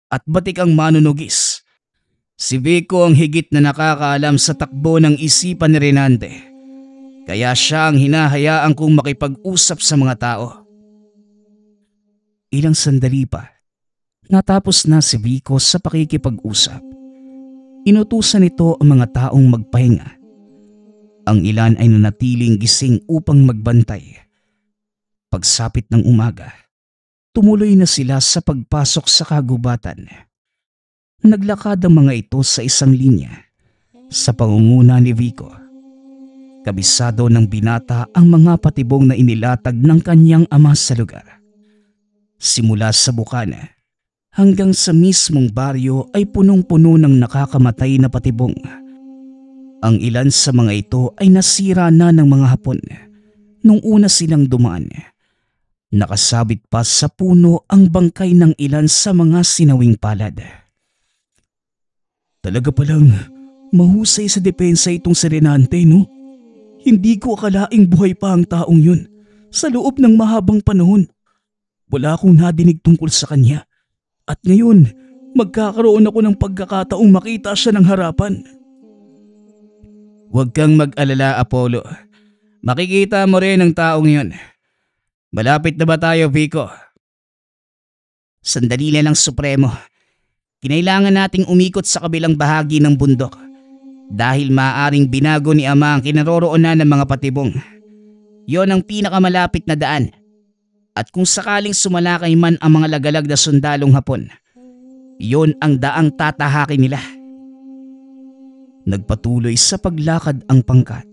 at batikang manunugis. Si Vico ang higit na nakakaalam sa takbo ng isipan ni Reynante. Kaya siya ang hinahayaan kong makipag-usap sa mga tao. Ilang sandali pa, natapos na si Vico sa pakikipag-usap. Inutusan nito ang mga taong magpahinga. Ang ilan ay nanatiling gising upang magbantay. Pagsapit ng umaga, tumuloy na sila sa pagpasok sa kagubatan. Naglakad ang mga ito sa isang linya sa pangunguna ni Vico. Kabisado ng binata ang mga patibong na inilatag ng kanyang ama sa lugar. Simula sa bukana hanggang sa mismong baryo ay punong-puno ng nakakamatay na patibong. Ang ilan sa mga ito ay nasira na ng mga Hapon nung una silang dumaan. Nakasabit pa sa puno ang bangkay ng ilan sa mga sinawing palad. Talaga palang mahusay sa depensa itong si Reynante, no? Hindi ko akalaing buhay pa ang taong yun sa loob ng mahabang panahon. Wala akong nadinig tungkol sa kanya. At ngayon, magkakaroon ako ng pagkakataong makita siya ng harapan. Huwag kang mag-alala, Apollo. Makikita mo rin ang taong yun. Malapit na ba tayo, Vico? Sandali lang, Supremo. Kinailangan nating umikot sa kabilang bahagi ng bundok dahil maaaring binago ni Ama ang kinaroroonan ng mga patibong. Yon ang pinakamalapit na daan. At kung sakaling sumalakay man ang mga lagalag na sundalong Hapon, yon ang daang tatahakin nila. Nagpatuloy sa paglakad ang pangkat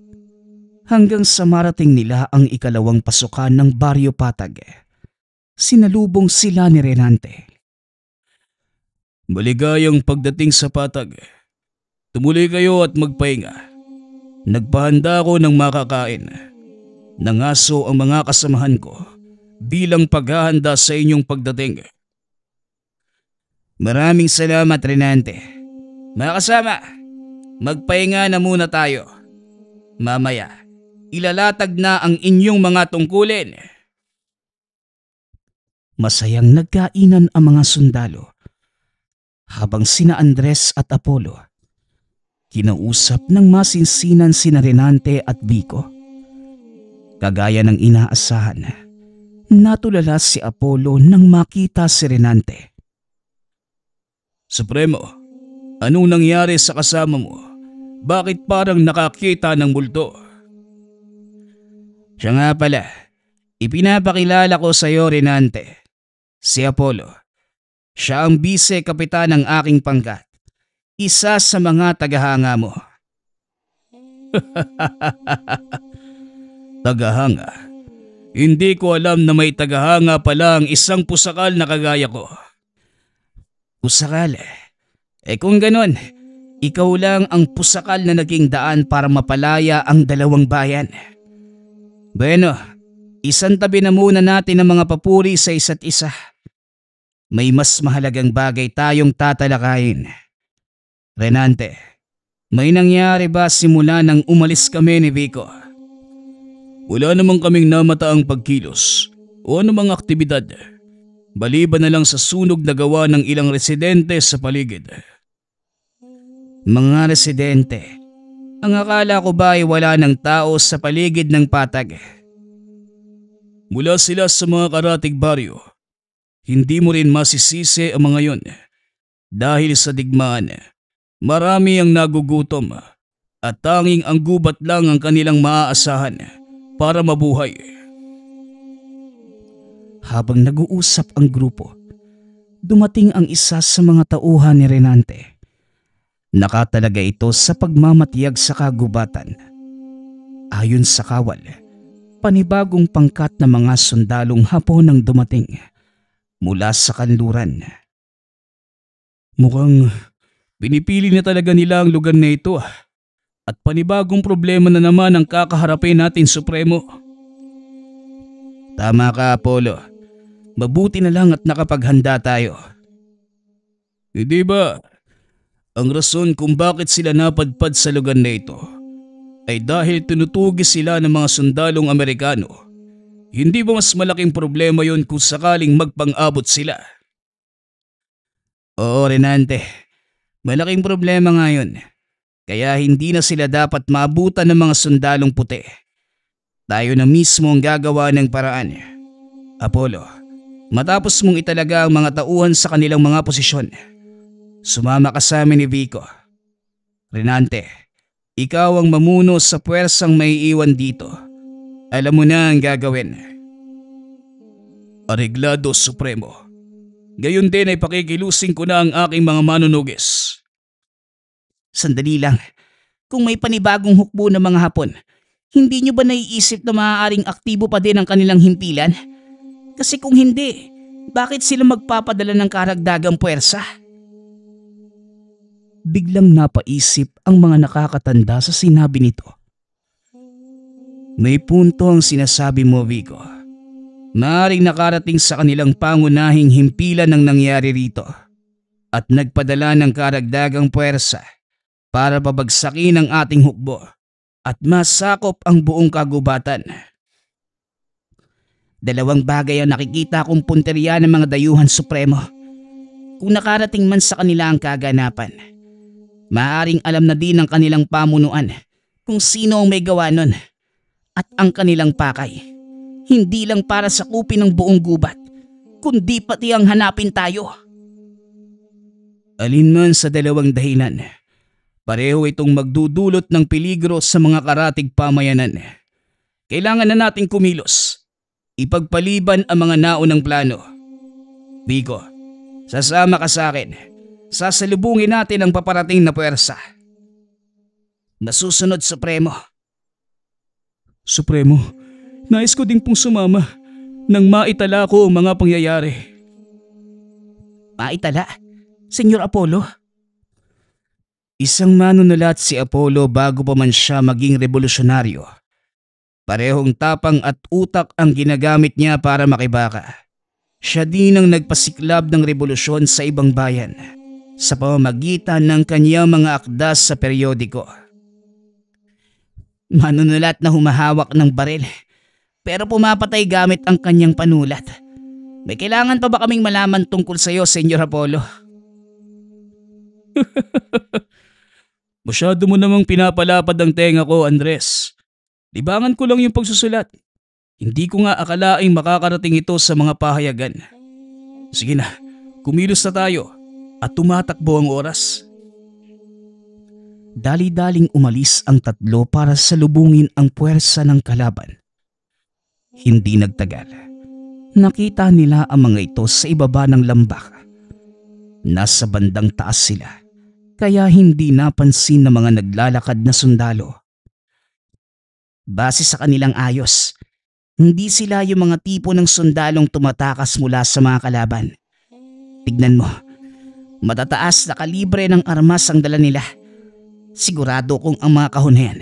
hanggang sa marating nila ang ikalawang pasukan ng Baryo Patag. Sinalubong sila ni Reynante. Maligayang pagdating sa Patag. Tumuloy kayo at magpahinga. Nagpahanda ko ng makakain. Nangaso ang mga kasamahan ko bilang paghahanda sa inyong pagdating. Maraming salamat, Reynante. Mga kasama, magpahinga na muna tayo. Mamaya, ilalatag na ang inyong mga tungkulin. Masayang nagkainan ang mga sundalo habang sina Andres at Apollo kinausap ng masinsinan sina Reynante at Vico. Kagaya ng inaasahan, natulala si Apollo nang makita si Reynante. Supremo, anong nangyari sa kasama mo? Bakit parang nakakita ng multo? Siya nga pala, ipinapakilala ko sa iyo, Renante. Si Apollo. Siya ang bise-kapitan ng aking pangkat. Isa sa mga tagahanga mo. Tagahanga? Hindi ko alam na may tagahanga pala ang isang pusakal na kagaya ko. Pusakal? Kung ganon, ikaw lang ang pusakal na naging daan para mapalaya ang dalawang bayan. Bueno, isang tabi na muna natin ang mga papuri sa isa't isa. May mas mahalagang bagay tayong tatalakayin. Renante, may nangyari ba simula nang umalis kami ni Vico? Wala namang kaming namataang pagkilos o anumang aktibidad. Baliban na lang sa sunog na gawa ng ilang residente sa paligid. Mga residente? Ang akala ko ba ay wala ng tao sa paligid ng patag? Mula sila sa mga karatig baryo. Hindi mo rin masisisi ang mga yon. Dahil sa digmaan, marami ang nagugutom at tanging ang gubat lang ang kanilang maaasahan para mabuhay. Habang nag-uusap ang grupo, dumating ang isa sa mga tauhan ni Renante. Nakatalaga ito sa pagmamatiyag sa kagubatan. Ayon sa kawal, panibagong pangkat na mga sundalong Hapon ang dumating mula sa kanluran. Mukhang pinipili na talaga nila ang lugar na ito at panibagong problema na naman ang kakaharapin natin, Supremo. Tama ka, Apollo. Mabuti na lang at nakapaghanda tayo. Hindi ba, ang rason kung bakit sila napadpad sa lugar na ito ay dahil tinutugis sila ng mga sundalong Amerikano. Hindi ba mas malaking problema yon kung sakaling magpang-abot sila? Oo, Renante. Malaking problema nga yun. Kaya hindi na sila dapat maabutan ng mga sundalong puti. Tayo na mismo ang gagawa ng paraan. Apollo, matapos mong italaga ang mga tauhan sa kanilang mga posisyon, sumama ka sa amin ni Vico. Renante, ikaw ang mamuno sa puwersang may iwan dito. Alam mo na ang gagawin. Areglado, Supremo. Gayon din ay pakikilusing ko na ang aking mga manunugis. Sandali lang. Kung may panibagong hukbo ng mga Hapon, hindi nyo ba naiisip na maaaring aktibo pa din ang kanilang himpilan? Kasi kung hindi, bakit sila magpapadala ng karagdagang puwersa? Biglang napaisip ang mga nakakatanda sa sinabi nito. May punto ang sinasabi mo, Vico. Maaaring nakarating sa kanilang pangunahing himpilan ang nangyari rito at nagpadala ng karagdagang puwersa para pabagsakin ang ating hukbo at masakop ang buong kagubatan. Dalawang bagay ang nakikita kong punteriya ng mga dayuhan Supremo. Kung nakarating man sa kanila ang kaganapan, maaaring alam na din ng kanilang pamunuan kung sino ang may gawa nun at ang kanilang pakay. Hindi lang para sakupin ang buong gubat, kundi pati ang hanapin tayo. Alinman sa dalawang dahilan, pareho itong magdudulot ng peligro sa mga karatig pamayanan. Kailangan na nating kumilos. Ipagpaliban ang mga naunang plano. Vico, sasama ka sa akin. Sasalubungin natin ang paparating na puwersa. Nasusunod, Supremo. Supremo, nais ko ding pong sumama nang maitala ko ang mga pangyayari. Maitala? Senyor Apollo? Isang manunulat si Apollo bago pa man siya maging revolusyonaryo. Parehong tapang at utak ang ginagamit niya para makibaka. Siya din ang nagpasiklab ng revolusyon sa ibang bayan sa pamamagitan ng kanyang mga akda sa periodiko. Manunulat na humahawak ng baril pero pumapatay gamit ang kanyang panulat. May kailangan pa ba kaming malaman tungkol sa iyo, Senyor Apollo? Masyado mo namang pinapalapad ang tenga ko, Andres. Libangan ko lang yung pagsusulat. Hindi ko nga akalaing makakarating ito sa mga pahayagan. Sige na, kumilos na tayo at tumatakbo ang oras. Dali-daling umalis ang tatlo para salubungin ang puwersa ng kalaban. Hindi nagtagal. Nakita nila ang mga ito sa ibaba ng lambak. Nasa bandang taas sila, kaya hindi napansin ng mga naglalakad na sundalo. Base sa kanilang ayos, hindi sila yung mga tipo ng sundalong tumatakas mula sa mga kalaban. Tignan mo, matataas na kalibre ng armas ang dala nila. Sigurado kong ang mga kahon na yan,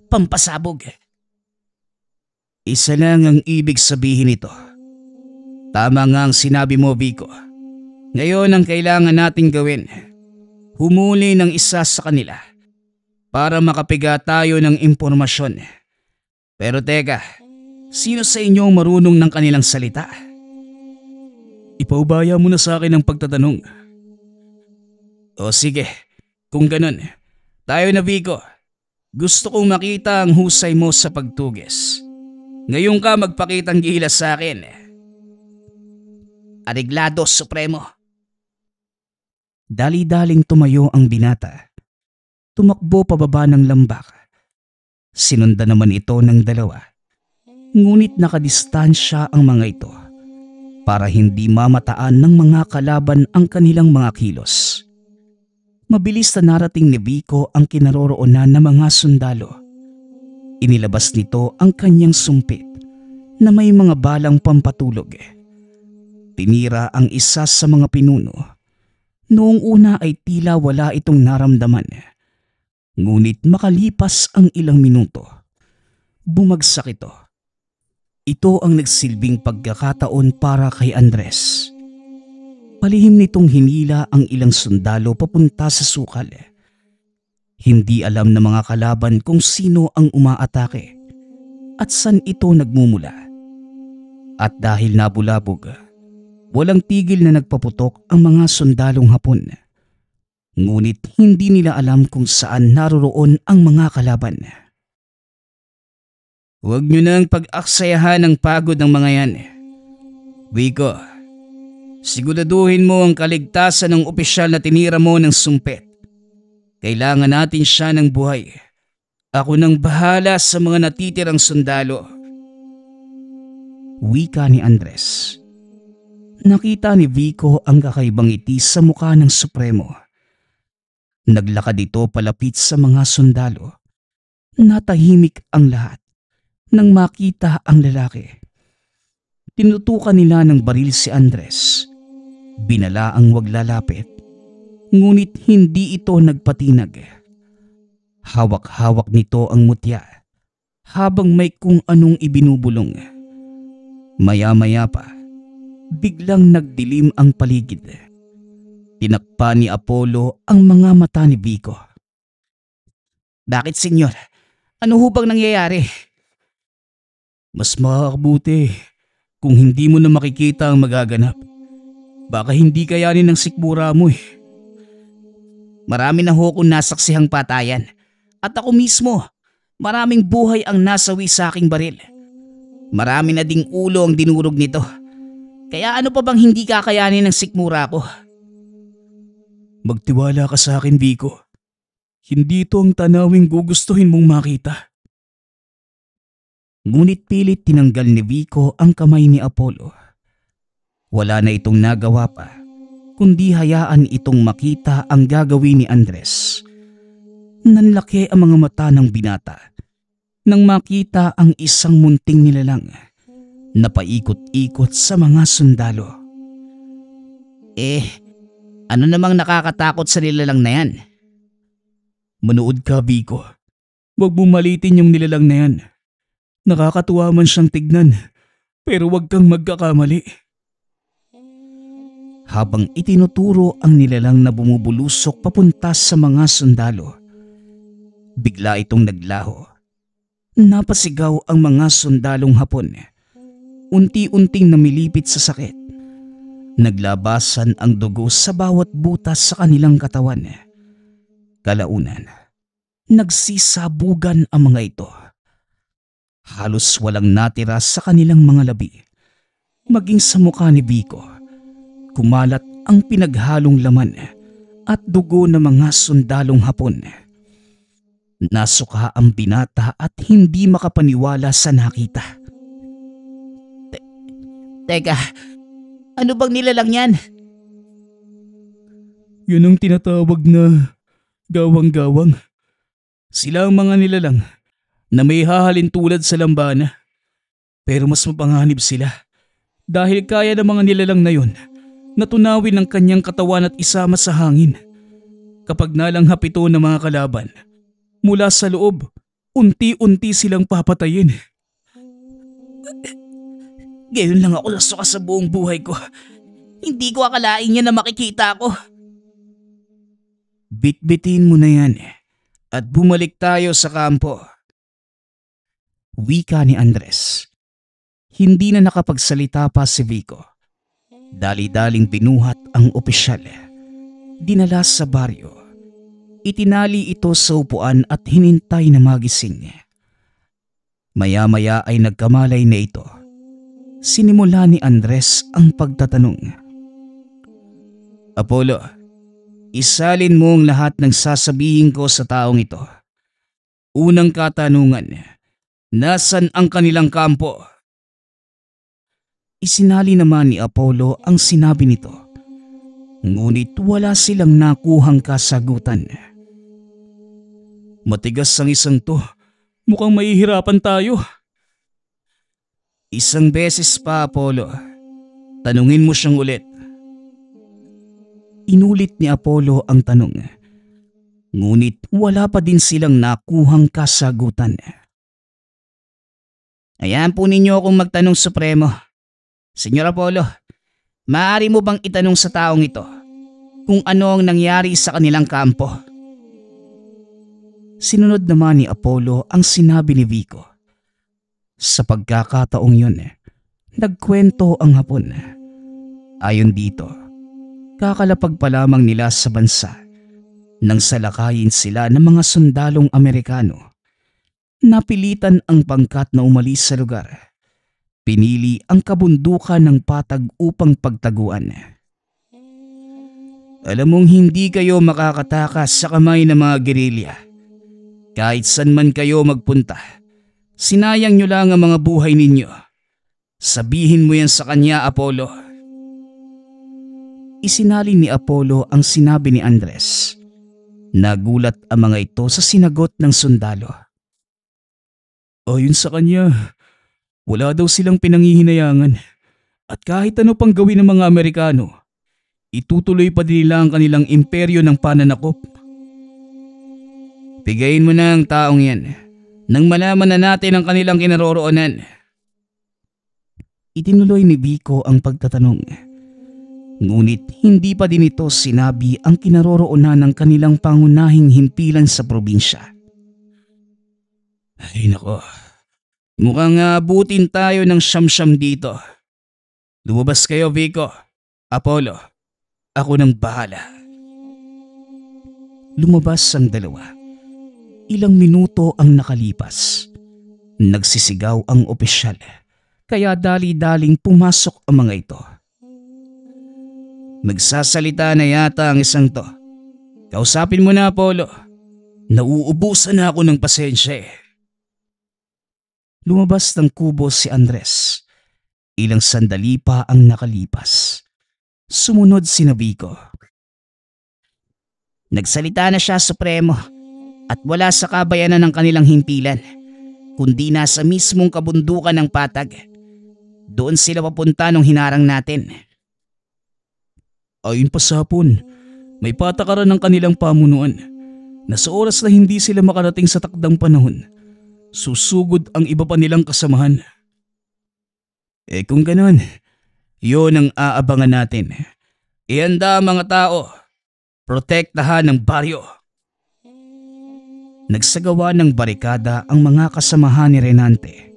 pampasabog. Isa lang ang ibig sabihin nito. Tama nga ang sinabi mo, Vico. Ngayon ang kailangan nating gawin, humuli ng isa sa kanila para makapiga tayo ng impormasyon. Pero teka, sino sa inyo ang marunong ng kanilang salita? Ipaubaya mo na sa akin ang pagtatanong. O sige, kung ganun, tayo na Vico. Gusto kong makita ang husay mo sa pagtugis. Ngayon ka magpakitang gilas sa akin. Areglado, Supremo. Dali-daling tumayo ang binata. Tumakbo pababa ng lambak. Sinundan naman ito ng dalawa. Ngunit nakadistansya ang mga ito para hindi mamataan ng mga kalaban ang kanilang mga kilos. Mabilis na narating ni Vico ang kinaroroonan ng mga sundalo. Inilabas nito ang kanyang sumpit na may mga balang pampatulog. Tinira ang isa sa mga pinuno. Noong una ay tila wala itong naramdaman. Ngunit makalipas ang ilang minuto, bumagsak ito. Ito ang nagsilbing pagkakataon para kay Andres. Palihim nitong hinila ang ilang sundalo papunta sa sukal. Hindi alam ng mga kalaban kung sino ang umaatake at saan ito nagmumula. At dahil nabulabog, walang tigil na nagpaputok ang mga sundalong Hapon. Ngunit hindi nila alam kung saan naroroon ang mga kalaban. Huwag nyo nang pag-aksayahan ang pagod ng mga yan. Vico, siguraduhin mo ang kaligtasan ng opisyal na tinira mo ng sumpet. Kailangan natin siya ng buhay. Ako nang bahala sa mga natitirang sundalo. Wika ni Andres. Nakita ni Vico ang kakaibang ngiti sa mukha ng Supremo. Naglakad ito palapit sa mga sundalo. Natahimik ang lahat nang makita ang lalaki. Tinutukan nila ng baril si Andres. Binala ang wag lalapit. Ngunit hindi ito nagpatinag. Hawak-hawak nito ang mutya habang may kung anong ibinubulong. Maya-maya pa, biglang nagdilim ang paligid. Tinakpa ni Apollo ang mga mata ni Vico. Bakit, senyor? Ano ho bang nangyayari? Mas makakabuti kung hindi mo na makikita ang magaganap. Baka hindi kayanin ng sikmura mo eh. Marami na ho akong nasaksihang patayan. At ako mismo, maraming buhay ang nasawi sa aking baril. Marami na ding ulo ang dinurog nito. Kaya ano pa bang hindi kakayanin ng sikmura ko? Magtiwala ka sa akin, Vico. Hindi ito ang tanawing gugustuhin mong makita. Ngunit pilit tinanggal ni Vico ang kamay ni Apollo. Wala na itong nagawa pa, kundi hayaan itong makita ang gagawin ni Andres. Nanlaki ang mga mata ng binata nang makita ang isang munting nilalang na paikot-ikot sa mga sundalo. Ano namang nakakatakot sa nilalang na yan? Manood ka, Vico. Huwag mong malitin yung nilalang na yan. Nakakatuwa man siyang tignan, pero huwag kang magkakamali. Habang itinuturo ang nilalang na bumubulusok papunta sa mga sundalo, bigla itong naglaho. Napasigaw ang mga sundalong Hapon. Unti-unting namilipit sa sakit. Naglabasan ang dugo sa bawat butas sa kanilang katawan. Kalaunan, nagsisabugan ang mga ito. Halos walang natira sa kanilang mga labi. Maging sa mukha ni Vico, kumalat ang pinaghalong laman at dugo ng mga sundalong Hapon. Nasuka ang binata at hindi makapaniwala sa nakita. Teka, ano bang nilalang yan? Yun ang tinatawag na gawang-gawang. Sila ang mga nilalang na may hahalin tulad sa lambana. Pero mas mapanganib sila dahil kaya ng mga nilalang na yun na tunawin ang kanyang katawan at isama sa hangin. Kapag nalanghap ito ng mga kalaban, mula sa loob, unti-unti silang papatayin. Gayon lang ako nasuka sa buong buhay ko. Hindi ko akalain niya na makikita ko. Bitbitin mo na yan at bumalik tayo sa kampo. Wika ni Andres. Hindi na nakapagsalita pa si Vico. Dali-daling binuhat ang opisyal. Dinala sa baryo. Itinali ito sa upuan at hinintay na magising. Maya-maya ay nagkamalay na ito. Sinimula ni Andres ang pagtatanong. Apollo, isalin mo ang lahat ng sasabihin ko sa taong ito. Unang katanungan, nasan ang kanilang kampo? Isinali naman ni Apollo ang sinabi nito. Ngunit wala silang nakuhang kasagutan. Matigas ang isang to. Mukhang mahihirapan tayo. Isang beses pa, Apollo. Tanungin mo siyang ulit. Inulit ni Apollo ang tanong. Ngunit wala pa din silang nakuhang kasagutan. Ayan po ninyo akong magtanong, Supremo. Senyor Apollo, maaari mo bang itanong sa taong ito kung ano ang nangyari sa kanilang kampo? Sinunod naman ni Apollo ang sinabi ni Vico. Sa pagkakataong yun, nagkwento ang Hapon. Ayon dito, kakalapag pa lamang nila sa bansa nang salakayin sila ng mga sundalong Amerikano. Napilitan ang pangkat na umalis sa lugar. Pinili ang kabundukan ng Patag upang pagtaguan. Alam mong hindi kayo makakatakas sa kamay ng mga gerilya. Kahit saan man kayo magpunta, sinayang nyo lang ang mga buhay ninyo. Sabihin mo yan sa kanya, Apollo. Isinali ni Apollo ang sinabi ni Andres. Nagulat ang mga ito sa sinagot ng sundalo. Ayon sa kanya, wala daw silang pinanghihinayangan at kahit ano pang gawin ng mga Amerikano, itutuloy pa din nila ang kanilang imperyo ng pananakop. Bigayin mo na ang taong yan nang malaman na natin ang kanilang kinaroroonan. Itinuloy ni Vico ang pagtatanong. Ngunit hindi pa din ito sinabi ang kinaroroonan ng kanilang pangunahing himpilan sa probinsya. Ay nako. Mukhang abutin tayo ng siyam-siyam dito. Lumabas kayo, Vico. Apollo, ako nang bahala. Lumabas ang dalawa. Ilang minuto ang nakalipas. Nagsisigaw ang opisyal, kaya dali-daling pumasok ang mga ito. Magsasalita na yata ang isang to. Kausapin mo na, Apollo. Nauubusan na ako ng pasensya eh. Lumabas ng kubo si Andres. Ilang sandali pa ang nakalipas. Sumunod si Vico. Nagsalita na siya, Supremo, at wala sa kabayanan ng kanilang himpilan, kundi nasa mismong kabundukan ng Patag. Doon sila papunta nung hinarang natin. Ayon pa sa Hapon, may patakaran ng kanilang pamunuan na sa oras na hindi sila makarating sa takdang panahon, susugod ang iba pa nilang kasamahan. Kung ganon, yun ang aabangan natin. Ihanda ang mga tao. Protektahan ng baryo. Nagsagawa ng barikada ang mga kasamahan ni Renante.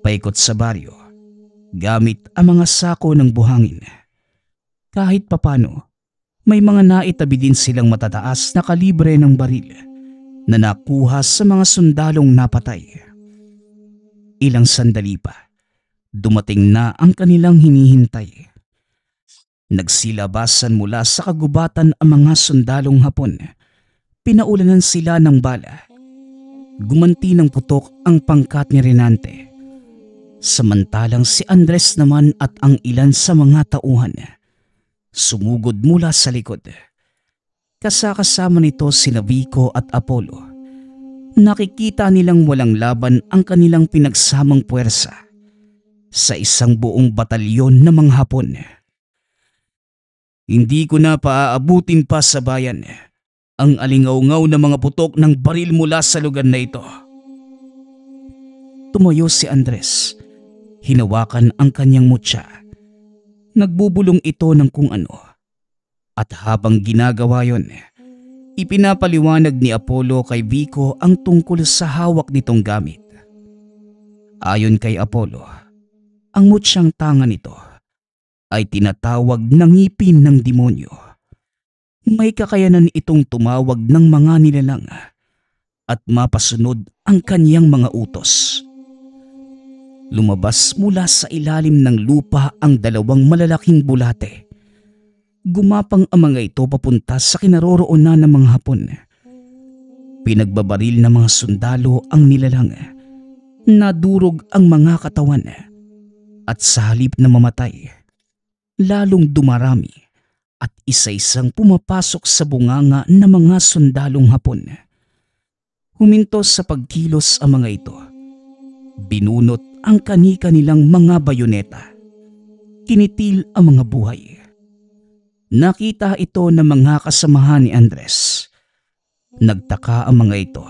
Paikot sa baryo, gamit ang mga sako ng buhangin. Kahit papano, may mga naitabi din silang matataas na kalibre ng baril na nakuha sa mga sundalong napatay. Ilang sandali pa, dumating na ang kanilang hinihintay. Nagsilabasan mula sa kagubatan ang mga sundalong Hapon. Pinaulanan sila ng bala. Gumanti ng putok ang pangkat ni Renante. Samantalang si Andres naman at ang ilan sa mga tauhan sumugod mula sa likod. Kasama nito sina Vico at Apollo. Nakikita nilang walang laban ang kanilang pinagsamang puwersa sa isang buong batalyon ng mga Hapon. Hindi ko na paaabutin pa sa bayan ang alingaw-ngaw na mga putok ng baril mula sa lugar na ito. Tumayo si Andres. Hinawakan ang kanyang mutya. Nagbubulong ito ng kung ano. At habang ginagawa yon, ipinapaliwanag ni Apollo kay Vico ang tungkol sa hawak nitong gamit. Ayon kay Apollo, ang mutsyang tanga nito ay tinatawag na ngipin ng demonyo. May kakayanan itong tumawag ng mga nilalang at mapasunod ang kanyang mga utos. Lumabas mula sa ilalim ng lupa ang dalawang malalaking bulate. Gumapang ang mga ito papunta sa kinaroroonan ng mga Hapon. Pinagbabaril ng mga sundalo ang nilalang. Nadurog ang mga katawan at sa halip na mamatay, lalong dumarami at isa-isang pumapasok sa bunganga ng mga sundalong Hapon. Huminto sa pagkilos ang mga ito. Binunot ang kani-kanilang mga bayoneta. Kinitil ang mga buhay. Nakita ito ng mga kasamahan ni Andres. Nagtaka ang mga ito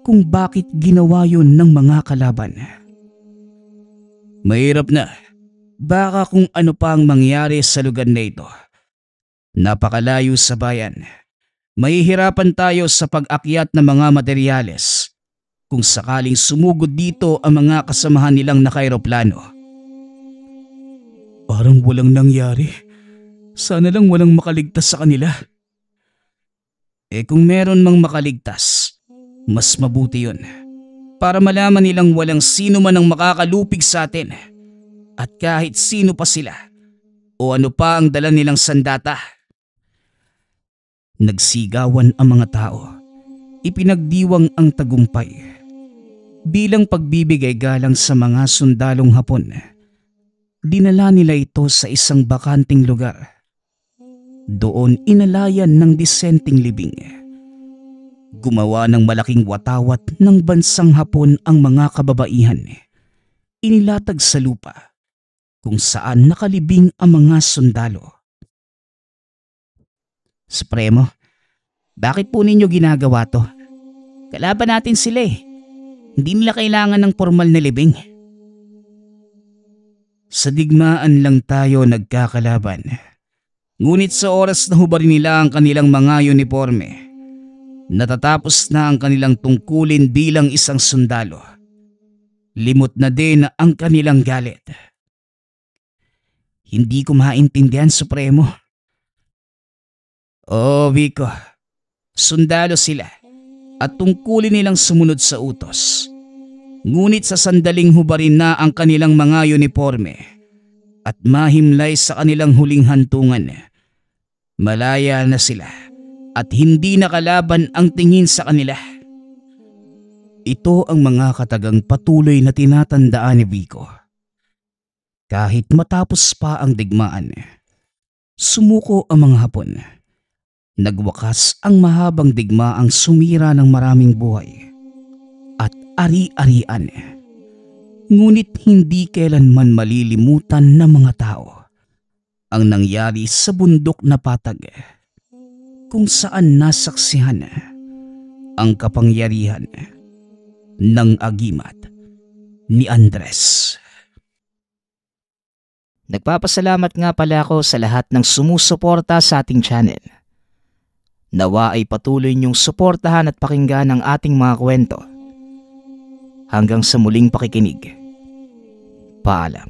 kung bakit ginawa yun ng mga kalaban. Mahirap na. Baka kung ano pa ang mangyari sa lugar na ito. Napakalayo sa bayan. Mahihirapan tayo sa pag-akyat ng mga materyales kung sakaling sumugod dito ang mga kasamahan nilang naka-aeroplano. Parang walang nangyari. Sana lang walang makaligtas sa kanila. Kung meron mang makaligtas, mas mabuti yun. Para malaman nilang walang sino man ang makakalupig sa atin. At kahit sino pa sila o ano pa ang dala nilang sandata. Nagsigawan ang mga tao. Ipinagdiwang ang tagumpay. Bilang pagbibigay galang sa mga sundalong Hapon, dinala nila ito sa isang bakanting lugar. Doon inalayan ng disenteng libing. Gumawa ng malaking watawat ng bansang Hapon ang mga kababaihan. Inilatag sa lupa kung saan nakalibing ang mga sundalo. Supremo, bakit po ninyo ginagawa to? Kalaban natin sila eh. Hindi nila kailangan ng formal na libing. Sa digmaan lang tayo nagkakalaban. Ngunit sa oras na hubarin nila ang kanilang mga uniforme, natatapos na ang kanilang tungkulin bilang isang sundalo. Limot na din ang kanilang galit. Hindi ko maintindihan, Supremo. Oo, Vico. Sundalo sila at tungkulin nilang sumunod sa utos. Ngunit sa sandaling hubarin na ang kanilang mga uniforme at mahimlay sa kanilang huling hantungan, malaya na sila at hindi nakalaban ang tingin sa kanila. Ito ang mga katagang patuloy na tinatandaan ni Vico. Kahit matapos pa ang digmaan, sumuko ang mga Hapon. Nagwakas ang mahabang digmaang sumira ng maraming buhay at ari-arian. Ngunit hindi kailanman malilimutan ng mga tao ang nangyari sa bundok na patag kung saan nasaksihan ang kapangyarihan ng agimat ni Andres. Nagpapasalamat nga pala ako sa lahat ng sumusuporta sa ating channel. Nawa ay patuloy niyong suportahan at pakinggan ang ating mga kwento. Hanggang sa muling pakikinig. Paalam.